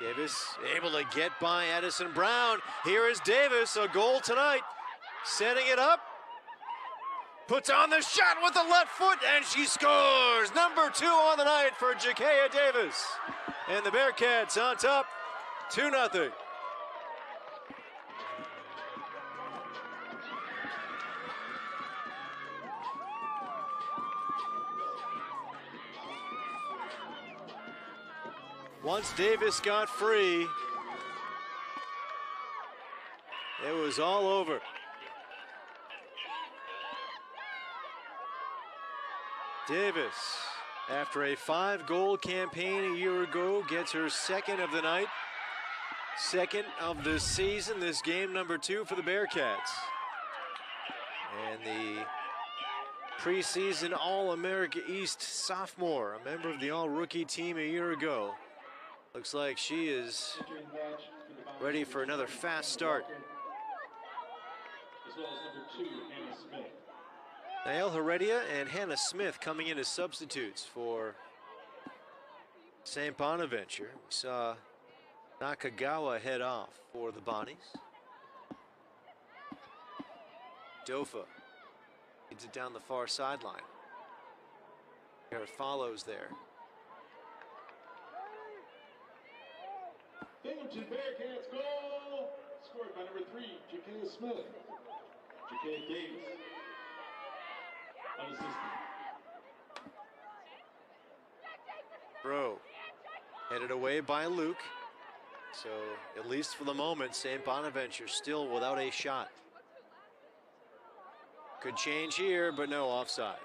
Davis able to get by Addison Brown. Here is Davis, a goal tonight. Setting it up. Puts on the shot with the left foot, and she scores! Number 2 on the night for Jakaya Davis. And the Bearcats on top, 2-0. Once Davis got free, it was all over. Davis, after a 5-goal campaign a year ago, gets her second of the night, second of the season. This game number 2 for the Bearcats. And the preseason All-America East sophomore, a member of the All-Rookie team a year ago. Looks like she is ready for another fast start. As well as number 2, Hannah Smith. Nael Heredia and Hannah Smith coming in as substitutes for St Bonaventure. We saw Nakagawa head off for the Bonnies. Dofa leads it down the far sideline. There follows there. Binghamton Bearcats goal! Scored by number 3, Jakaya Smith. Jakaya Davis. Unassisted. Throw headed away by Luke. So at least for the moment, St Bonaventure still without a shot. Could change here, but no offsides.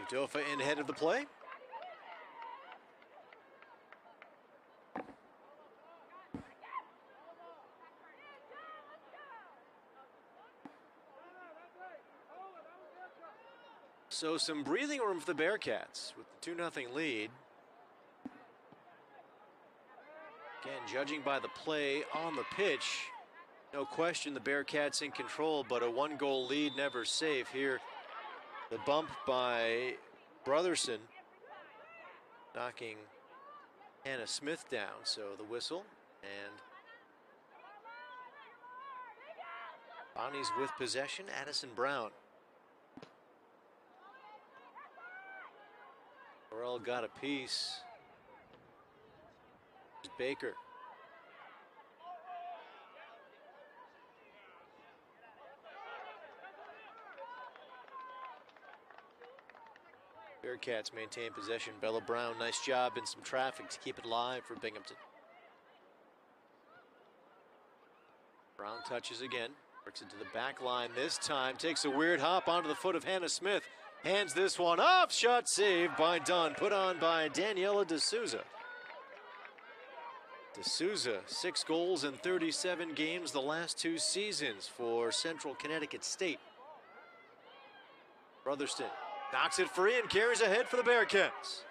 Udofa in head of the play. So some breathing room for the Bearcats with the 2-0 lead. Again, judging by the play on the pitch, no question the Bearcats in control, but a 1-goal lead never safe. Here, the bump by Brotherson, knocking Hannah Smith down. So the whistle, and Bonnie's with possession. Addison Brown. Burrell got a piece. Baker. Bearcats maintain possession. Bella Brown, nice job in some traffic to keep it live for Binghamton. Brown touches again, works into the back line this time, takes a weird hop onto the foot of Hannah Smith, hands this one off, shot saved by Dunn, put on by Daniela D'Souza. D'Souza, 6 goals in 37 games the last 2 seasons for Central Connecticut State. Brotherston knocks it free and carries ahead for the Bearcats.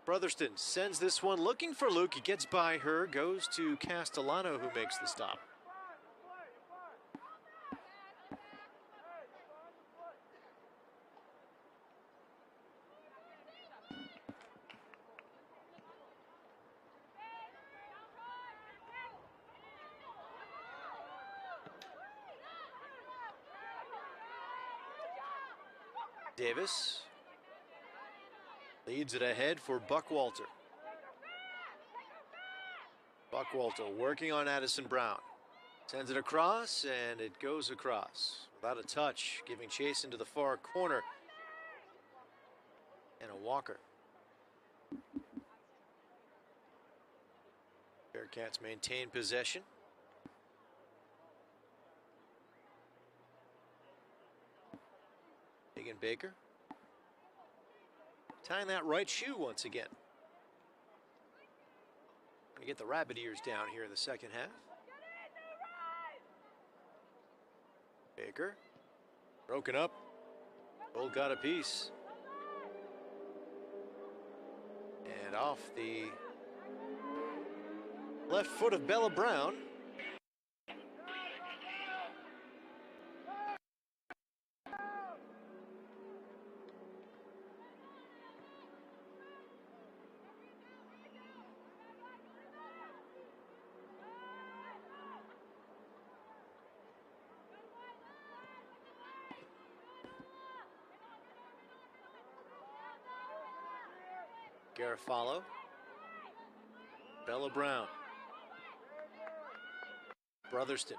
Brotherston sends this one looking for Luke. He gets by her, goes to Castellano, who makes the stop. Davis leads it ahead for Buckwalter. Buckwalter working on Addison Brown. Sends it across, and it goes across without a touch, giving chase into the far corner. And a walker. Bearcats maintain possession. Megan Baker tying that right shoe once again. Gonna get the rabbit ears down here in the second half. Baker broken up. Goal got a piece. And off the left foot of Bella Brown. Garofalo. Bella Brown. Brotherston.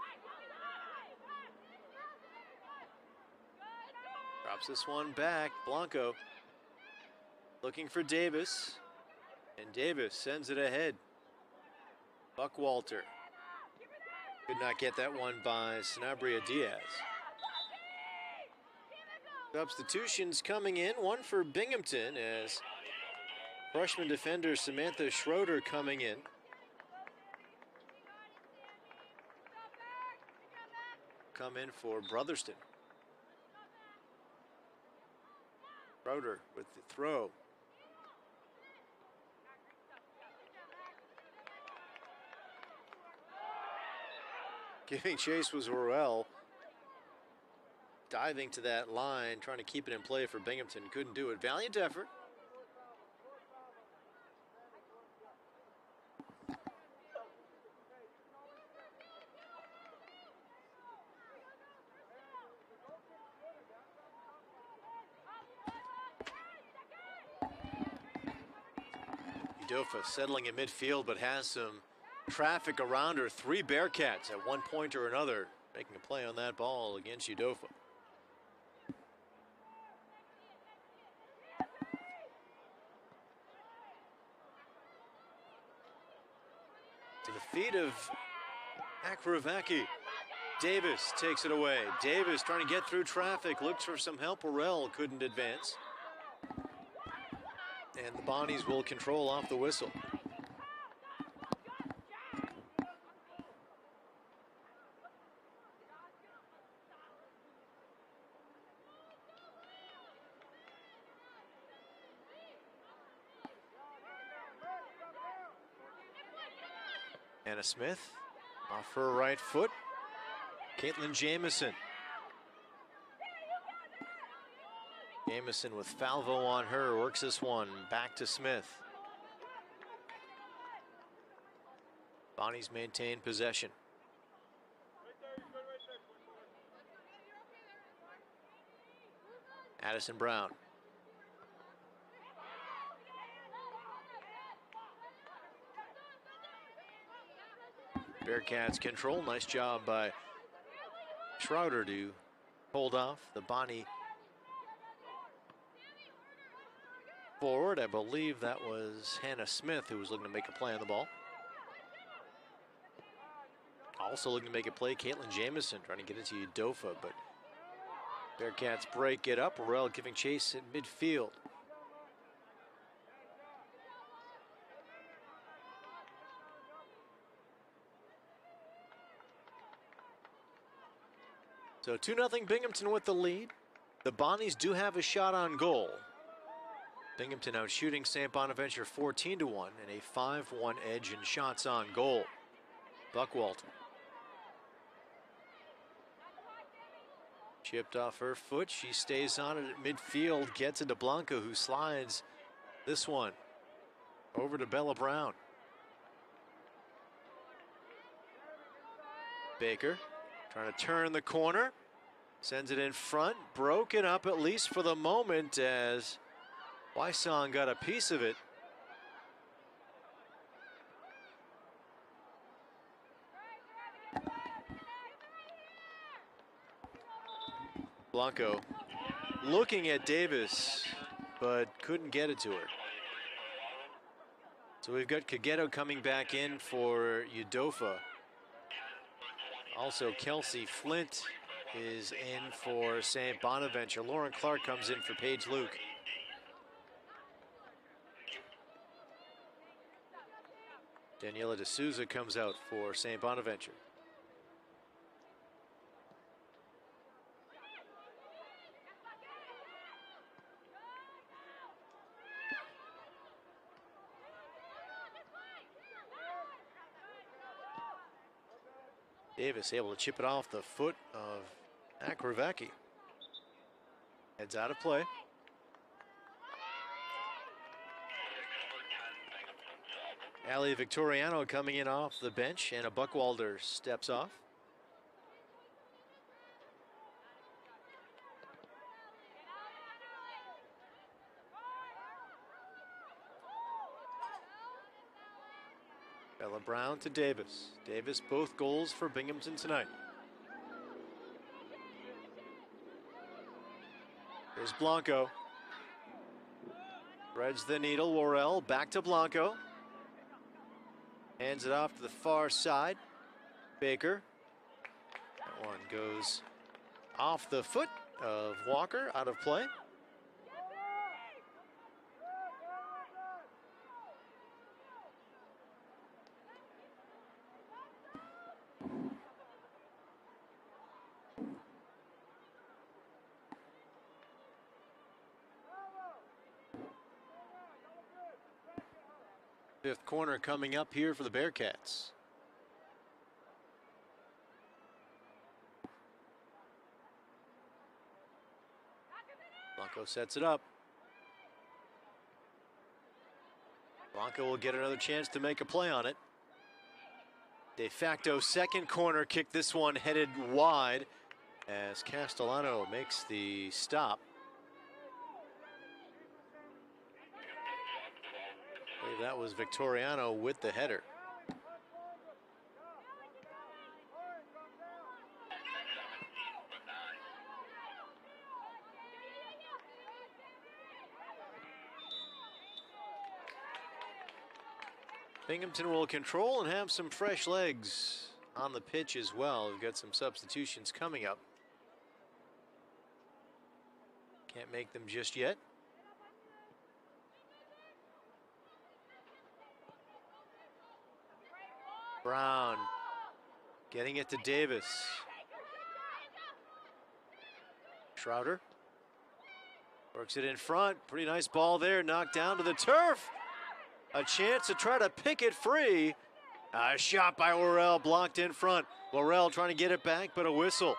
Drops this one back. Blanco looking for Davis. And Davis sends it ahead. Buckwalter. Could not get that one by Sanabria Diaz. Substitutions coming in. One for Binghamton as freshman defender Samantha Schroeder coming in. Come in for Brotherston. Schroeder with the throw. Giving chase was Roel. Diving to that line, trying to keep it in play for Binghamton. Couldn't do it. Valiant effort. Udofa settling in midfield, but has some traffic around her. 3 Bearcats at one point or another making a play on that ball against Udofa. To the feet of Akravaki. Davis takes it away. Davis trying to get through traffic, looks for some help. Orell couldn't advance. And the Bonnies will control off the whistle. Anna Smith off her right foot. Caitlin Jamison. Jamison with Falvo on her, works this one back to Smith. Bonnies maintain possession. Addison Brown. Bearcats control. Nice job by Schroeder to hold off the Bonnie forward. I believe that was Hannah Smith who was looking to make a play on the ball. Also looking to make a play, Caitlin Jamison trying to get into Udofa, but Bearcats break it up. Orell giving chase at midfield. So 2-0 Binghamton with the lead. The Bonnies do have a shot on goal. Binghamton out shooting St Bonaventure 14-1 and a 5-1 edge in shots on goal. Buckwalter. Chipped off her foot. She stays on it at midfield. Gets it to Blanco, who slides this one over to Bella Brown. Baker trying to turn the corner. Sends it in front. Broken up at least for the moment as Wysong got a piece of it. Blanco looking at Davis, but couldn't get it to her. So we've got Kageto coming back in for Udofa. Also, Kelsey Flint is in for St Bonaventure. Lauren Clark comes in for Paige Luke. Daniela D'Souza comes out for St Bonaventure. Davis able to chip it off the foot of Akravaki. Heads out of play. Ali Victoriano coming in off the bench, and a Buckwalter steps off. Bella Brown to Davis. Davis, both goals for Binghamton tonight. Here's Blanco. Threads the needle. Worrell back to Blanco. Hands it off to the far side. Baker. That one goes off the foot of Walker, out of play. Fifth corner coming up here for the Bearcats. Blanco sets it up. Blanco will get another chance to make a play on it. De facto second corner kick, this one headed wide as Castellano makes the stop. I believe that was Victoriano with the header. Binghamton will control and have some fresh legs on the pitch as well. We've got some substitutions coming up. Can't make them just yet. Brown getting it to Davis. Schroeder works it in front. Pretty nice ball there, knocked down to the turf. A chance to try to pick it free. A shot by Worrell, blocked in front. Worrell trying to get it back, but a whistle.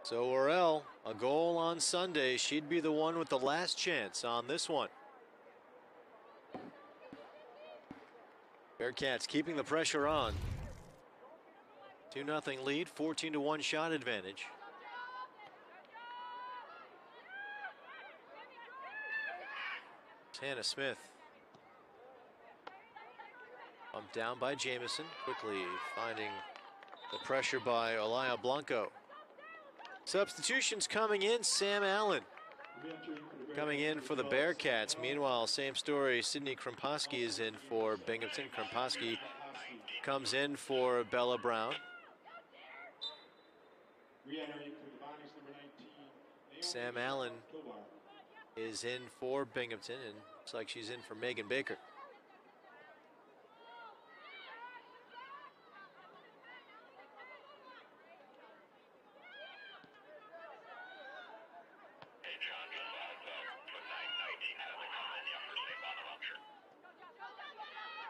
So Worrell, a goal on Sunday. She'd be the one with the last chance on this one. Bearcats keeping the pressure on. 2-0 lead, 14-1 shot advantage. Hannah Smith. Bumped down by Jamison, quickly finding the pressure by Olaya Blanco. Substitutions coming in, Sam Allen coming in for the Bearcats. Meanwhile, same story, Sydney Krempowski is in for Binghamton. Krempowski comes in for Bella Brown. Sam Allen is in for Binghamton, and looks like she's in for Megan Baker.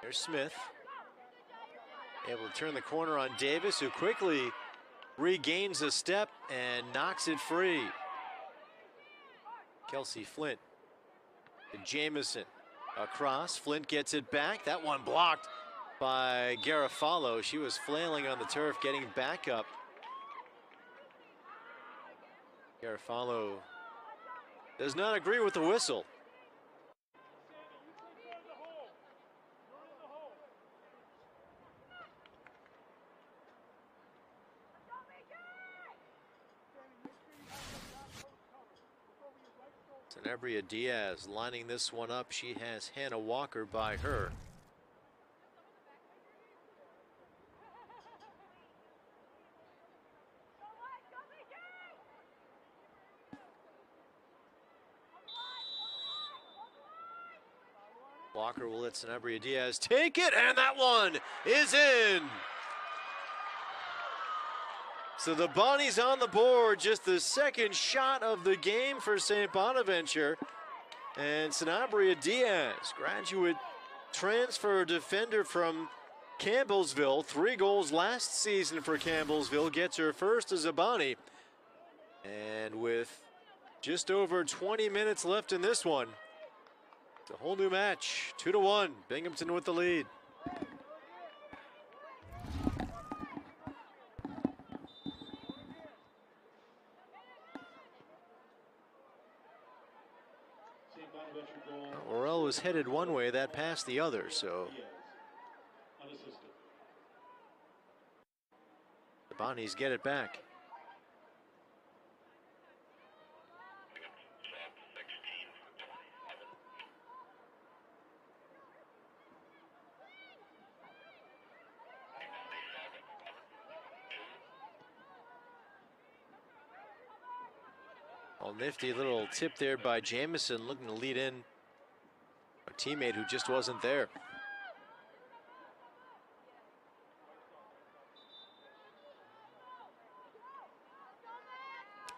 There's Smith. Able to turn the corner on Davis, who quickly regains a step and knocks it free. Kelsey Flint to Jamison. Across, Flint gets it back. That one blocked by Garofalo. She was flailing on the turf, getting back up. Garofalo does not agree with the whistle. Sanabria Diaz lining this one up. She has Hannah Walker by her. Walker will let Sanabria Diaz take it, and that one is in. So the Bonnies on the board, just the second shot of the game for St Bonaventure. And Sanabria Diaz, graduate transfer defender from Campbellsville, 3 goals last season for Campbellsville, gets her first as a Bonnie. And with just over 20 minutes left in this one, it's a whole new match, 2-1, Binghamton with the lead. Bonaventure goal. Worrell was headed one way, that passed the other, so Unassisted. the Bonnies get it back. Well, nifty little tip there by Jamison, looking to lead in a teammate who just wasn't there.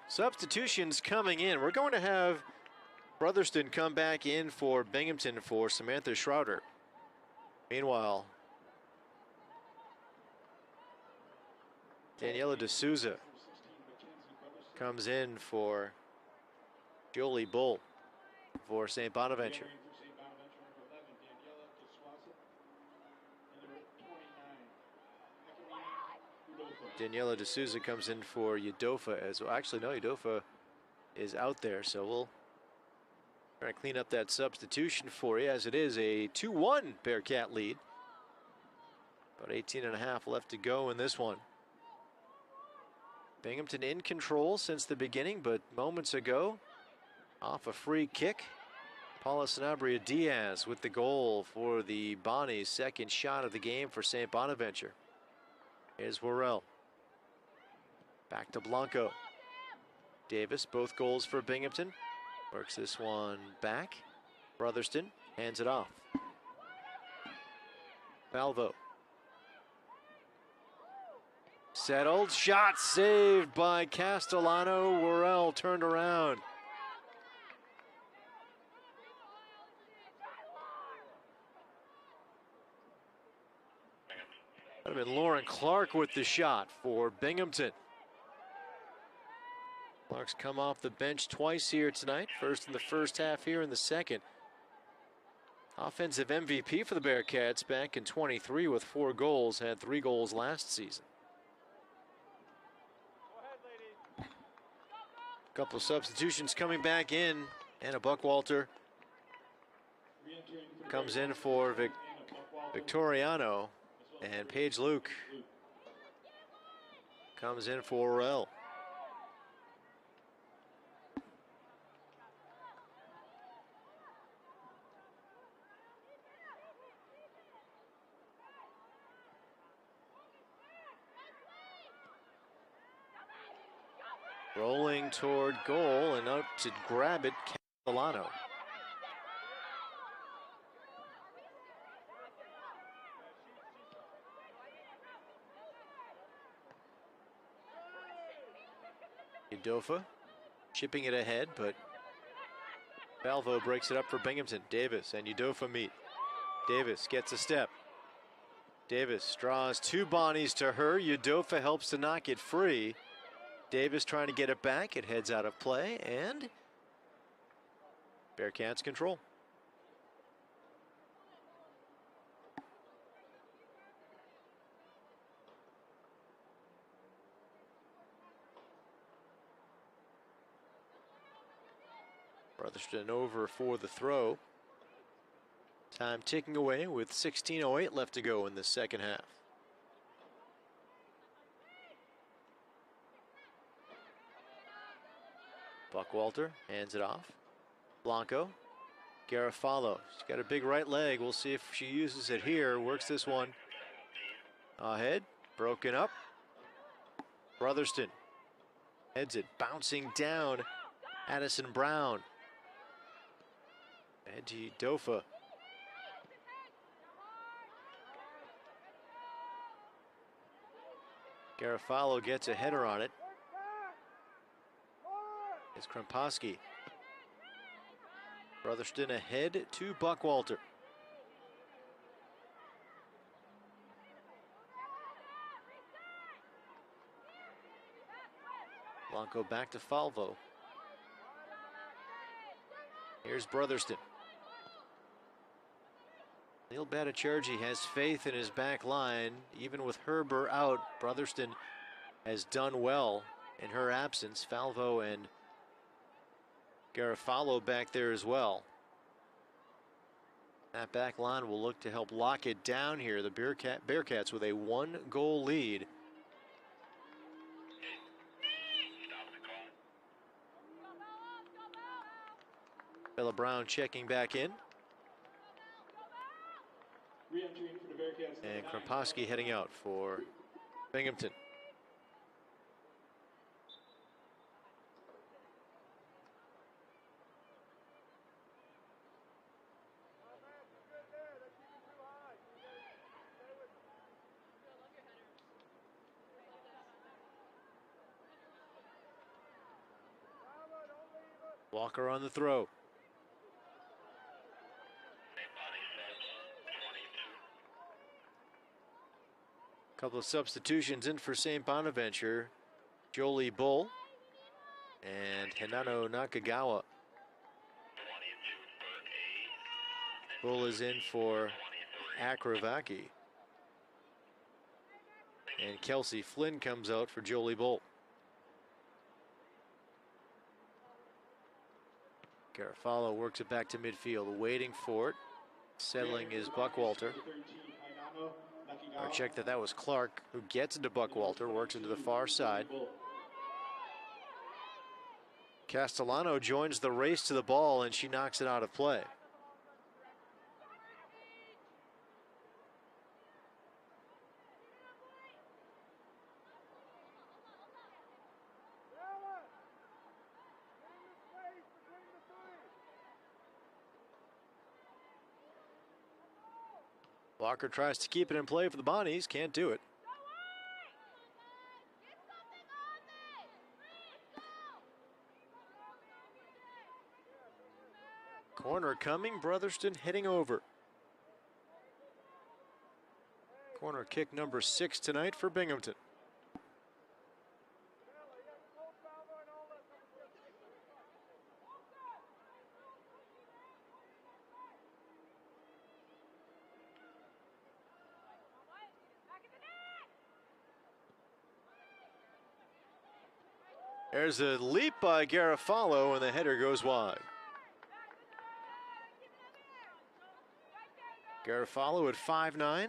Substitutions coming in. We're going to have Brotherston come back in for Binghamton for Samantha Schroeder. Meanwhile, Daniela D'Souza comes in for Jolie Bull for St Bonaventure. Daniela D'Souza comes in for Udofa as well. Actually, no, Udofa is out there, so we'll try to clean up that substitution for you, as it is a 2-1 Bearcat lead. About 18.5 left to go in this one. Binghamton in control since the beginning, but moments ago, off a free kick, Paula Sanabria Diaz with the goal for the Bonnies' second shot of the game for St. Bonaventure. Here's Worrell. Back to Blanco. Davis, both goals for Binghamton. Works this one back. Brotherston hands it off. Falvo. Settled, shot saved by Castellano. Worrell turned around. That would have been Lauren Clark with the shot for Binghamton. Clark's come off the bench twice here tonight. First in the first half, here in the second. Offensive MVP for the Bearcats back in 23 with 4 goals. Had 3 goals last season. Couple of substitutions coming back in. Anna Buckwalter comes in for Victoriano, and Paige Luke comes in for Worrell. Rolling toward goal and out to grab it, Castellano. Udofa chipping it ahead, but Falvo breaks it up for Binghamton. Davis and Udofa meet. Davis gets a step. Davis draws 2 Bonnies to her. Udofa helps to knock it free. Davis trying to get it back. It heads out of play, and Bearcats control. Brotherston over for the throw. Time ticking away with 16:08 left to go in the second half. Buckwalter hands it off. Blanco. Garofalo. She's got a big right leg. We'll see if she uses it here. Works this one ahead. Broken up. Brotherston heads it. Bouncing down. Addison Brown. And to Dofa. Garofalo gets a header on it. It's Krempowski. Brotherston ahead to Buckwalter. Blanco back to Falvo. Here's Brotherston. Neil Bhattacharjee has faith in his back line. Even with Herber out, Brotherston has done well in her absence. Falvo and Garofalo back there as well. That back line will look to help lock it down here. The Bearcats with a 1-goal lead. Bella Brown checking back in. And Kroposki heading out for Binghamton. Walker on the throw. Couple of substitutions in for St Bonaventure. Jolie Bull and Hinano Nakagawa. Bull is in for Akravaki. And Kelsey Flynn comes out for Jolie Bull. Garofalo works it back to midfield, waiting for it. Settling is Buckwalter. Or check that was Clark who gets into Buckwalter, works into the far side. Castellano joins the race to the ball and she knocks it out of play. Walker tries to keep it in play for the Bonnies, can't do it. Corner coming, Brotherston heading over. Corner kick number 6 tonight for Binghamton. There's a leap by Garofalo and the header goes wide. Garofalo at 5'9".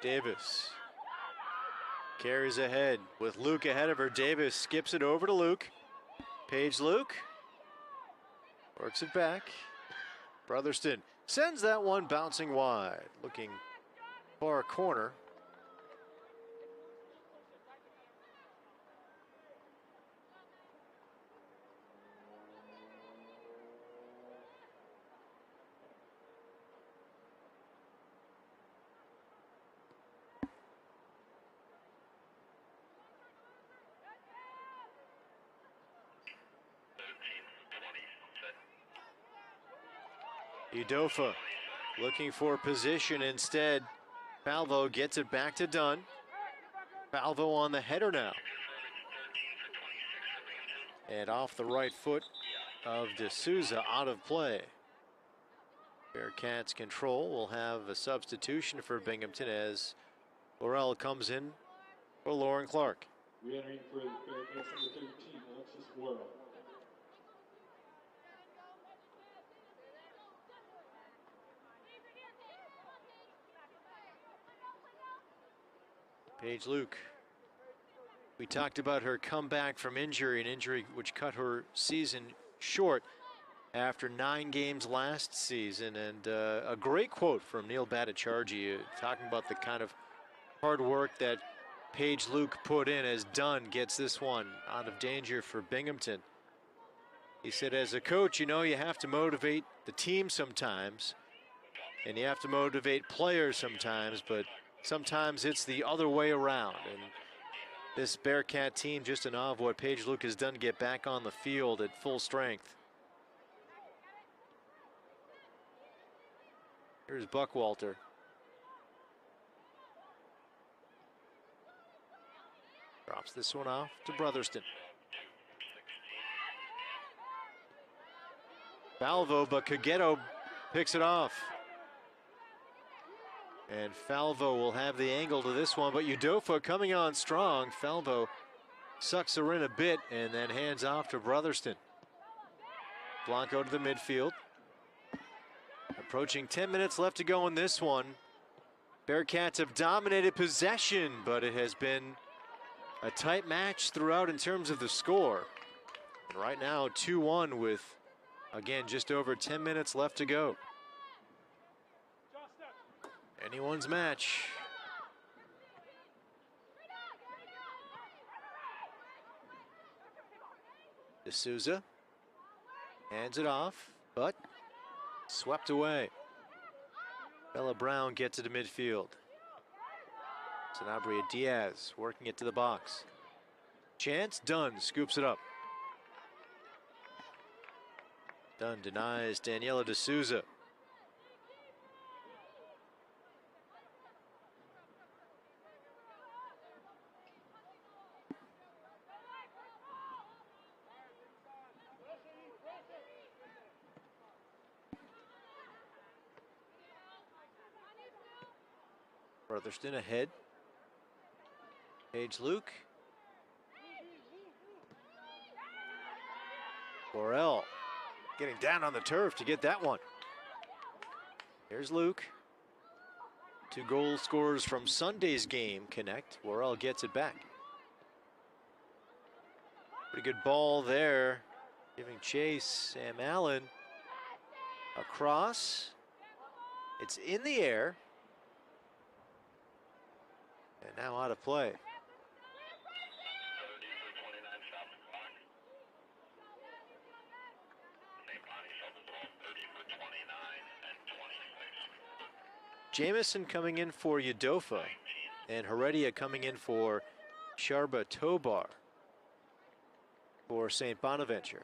Davis carries ahead with Luke ahead of her. Davis skips it over to Luke. Paige Luke works it back. Brotherston sends that one bouncing wide, looking for a corner. Udofa looking for position instead. Falvo gets it back to Dunn. Falvo on the header now. And off the right foot of D'Souza, out of play. Bearcats control will have a substitution for Binghamton as Laurel comes in for Lauren Clark. Re-entering for the Bearcats number 13, Alexis Laurel. Paige Luke. We talked about her comeback from injury, an injury which cut her season short after 9 games last season. And a great quote from Neil Bhattacharjee talking about the kind of hard work that Paige Luke put in as Dunn gets this one out of danger for Binghamton. He said, as a coach, you know, you have to motivate the team sometimes, and you have to motivate players sometimes, but sometimes it's the other way around. And this Bearcat team just in awe of what Paige Luke has done to get back on the field at full strength. Here's Buckwalter. Drops this one off to Brotherston. Falvo, but Caguetto picks it off. And Falvo will have the angle to this one, but Udofa coming on strong. Falvo sucks her in a bit and then hands off to Brotherston. Blanco to the midfield. Approaching 10 minutes left to go in this one. Bearcats have dominated possession, but it has been a tight match throughout in terms of the score. And right now, 2-1 with, again, just over 10 minutes left to go. Anyone's match. D'Souza hands it off, but swept away. Bella Brown gets it to midfield. Sanabria Diaz working it to the box. Chance, Dunn scoops it up. Dunn denies Daniela D'Souza. Brotherston ahead. Page Luke. Borrell getting down on the turf to get that one. Here's Luke. 2 goal scorers from Sunday's game connect. Borrell gets it back. Pretty good ball there. Giving chase. Sam Allen across. It's in the air. And now out of play. Jamison coming in for Udofa, and Heredia coming in for Sharba Tobar for St Bonaventure.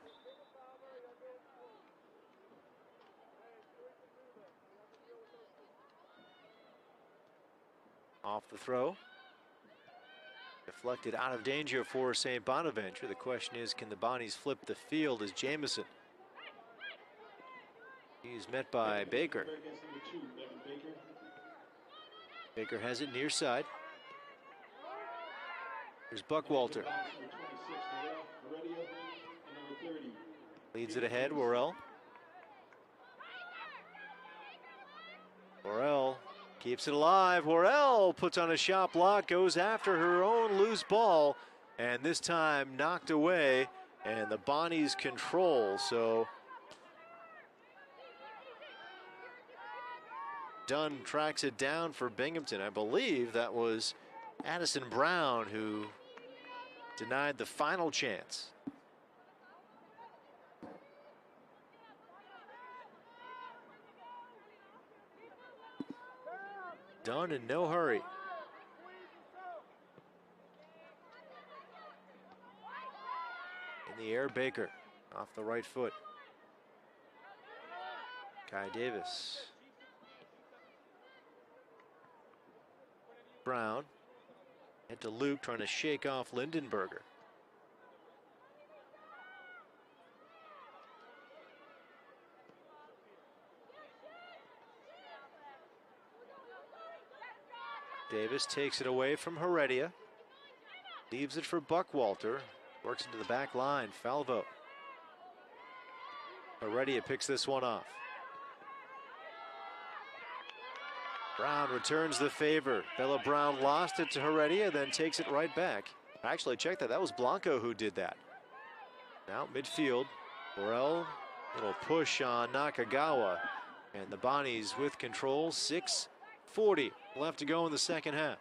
Off the throw. Deflected out of danger for St Bonaventure. The question is, can the Bonnies flip the field as Jamison? He's met by Baker. Baker has it near side. Here's Buckwalter. Leads it ahead, Worrell. Worrell keeps it alive. Worrell puts on a shot block, goes after her own loose ball, and this time knocked away, and the Bonnies control. So Dunn tracks it down for Binghamton. I believe that was Addison Brown who denied the final chance. Dunn in no hurry. In the air, Baker off the right foot. Kai Davis. Brown. Head to Luke, trying to shake off Lindenberger. Davis takes it away from Heredia. Leaves it for Buckwalter. Works into the back line. Falvo. Heredia picks this one off. Brown returns the favor. Bella Brown lost it to Heredia, then takes it right back. Actually, check that. That was Blanco who did that. Now midfield. Borrell, little push on Nakagawa. And the Bonnies with control. 6:40 left to go in the second half.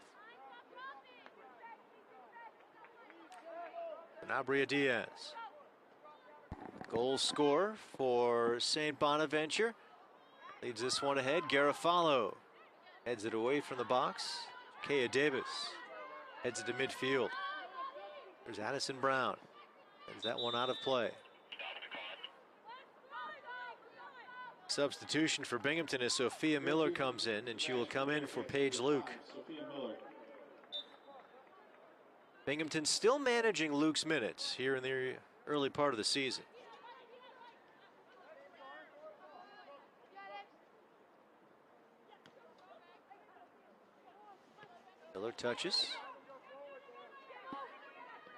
Sanabria Diaz. Goal scorer for St Bonaventure. Leads this one ahead. Garofalo heads it away from the box. Kaya Davis heads it to midfield. There's Addison Brown. Heads that one out of play. Substitution for Binghamton as Sophia Miller comes in, and she will come in for Paige Luke. Binghamton still managing Luke's minutes here in the early part of the season. Taylor touches.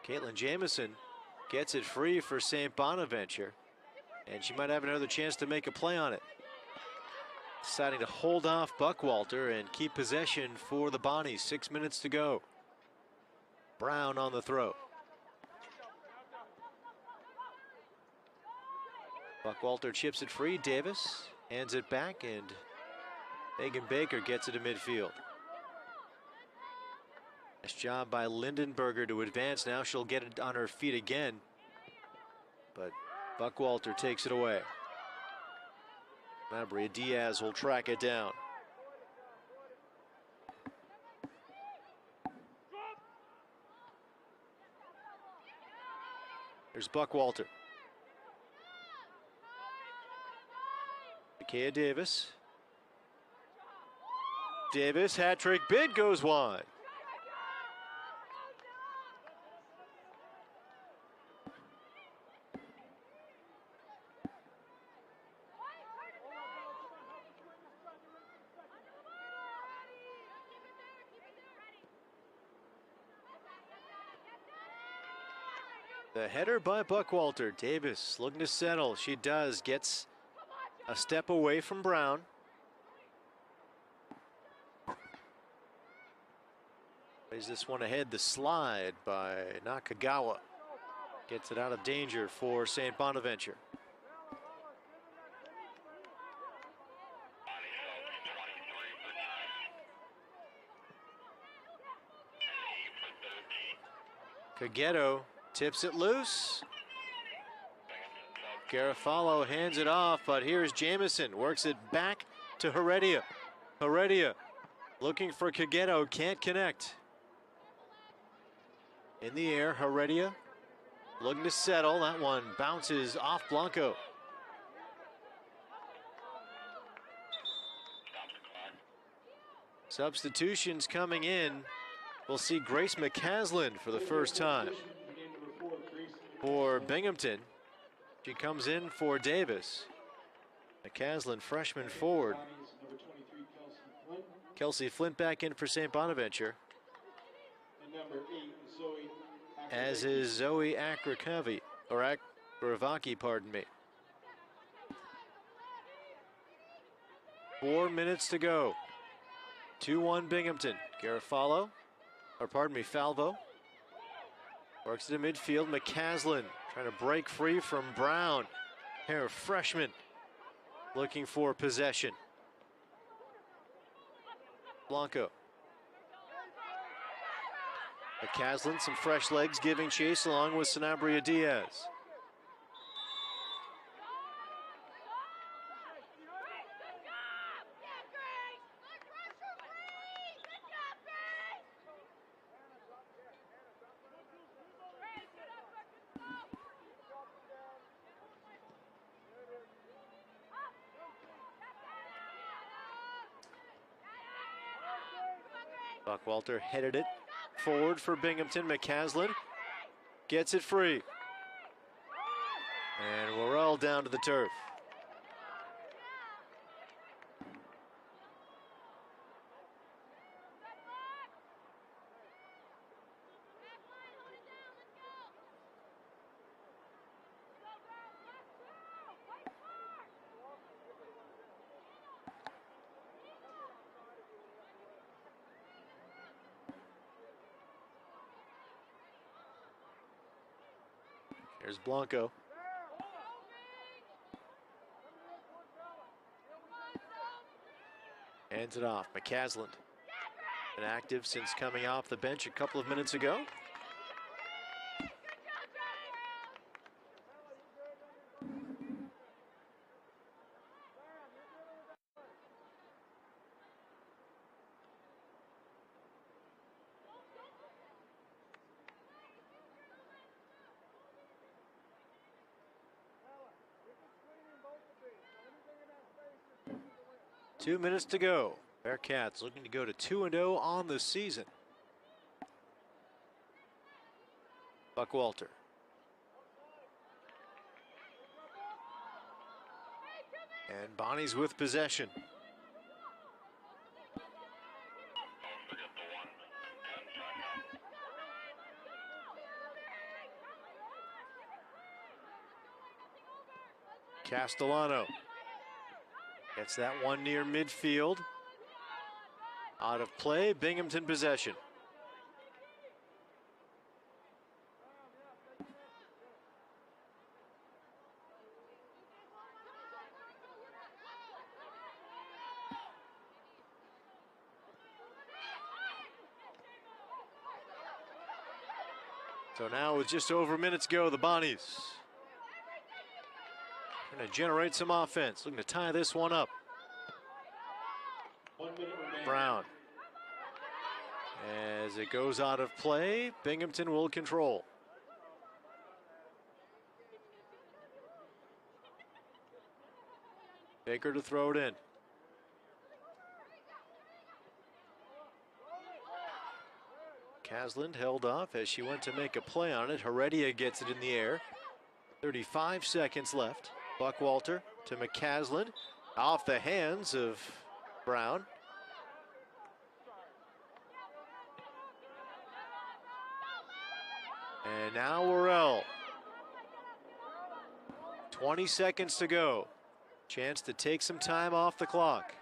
Caitlin Jamison gets it free for St Bonaventure, and she might have another chance to make a play on it. Deciding to hold off Buckwalter and keep possession for the Bonnies. 6 minutes to go. Brown on the throw. Buckwalter chips it free. Davis hands it back, and Megan Baker gets it to midfield. Nice job by Lindenberger to advance. Now she'll get it on her feet again, but Buckwalter takes it away. Mabria Diaz will track it down. There's Buckwalter. Micaiah Davis. Davis, hat-trick bid, goes wide. The header by Buckwalter. Davis looking to settle. She does. Gets a step away from Brown. Plays this one ahead. The slide by Nakagawa gets it out of danger for St Bonaventure. Kageto tips it loose. Garofalo hands it off, but here's Jamison. Works it back to Heredia. Heredia looking for Kageto, can't connect. In the air, Heredia looking to settle. That one bounces off Blanco. Substitutions coming in. We'll see Grace McCaslin for the first time for Binghamton. She comes in for Davis. McCaslin, freshman forward. Kelsey Flint back in for St Bonaventure. As is Zoe Akrakavi, or Akravaki, pardon me. 4 minutes to go. 2-1 Binghamton. Garofalo, or pardon me, Falvo. Works it in midfield. McCaslin trying to break free from Brown. Pair of freshmen looking for possession. Blanco. McCaslin, some fresh legs giving chase along with Sanabria Diaz. Buckwalter headed it forward for Binghamton. McCaslin gets it free. And we're all down to the turf. Here's Blanco. Hands it off. McCaslin. Been active since coming off the bench a couple of minutes ago. Two minutes to go. Bearcats looking to go to 2-0 on the season. Buckwalter. And Bonnie's with possession. Castellano gets that one near midfield. Out of play, Binghamton possession. So now with just over minutes to go, the Bonnies going to generate some offense, looking to tie this one up. 1 minute remaining. Brown. As it goes out of play, Binghamton will control. Baker to throw it in. Casland held off as she went to make a play on it. Heredia gets it in the air. 35 seconds left. Buckwalter to McCasland. Off the hands of Brown. And now Worrell. 20 seconds to go. Chance to take some time off the clock.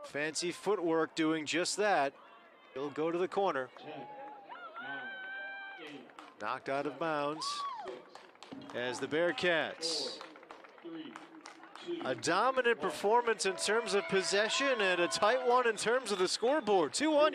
Fancy footwork doing just that. He'll go to the corner. 10, 9, 8, Knocked out of bounds as the Bearcats. 4, 3, 2. A dominant performance in terms of possession and a tight one in terms of the scoreboard. 2-1.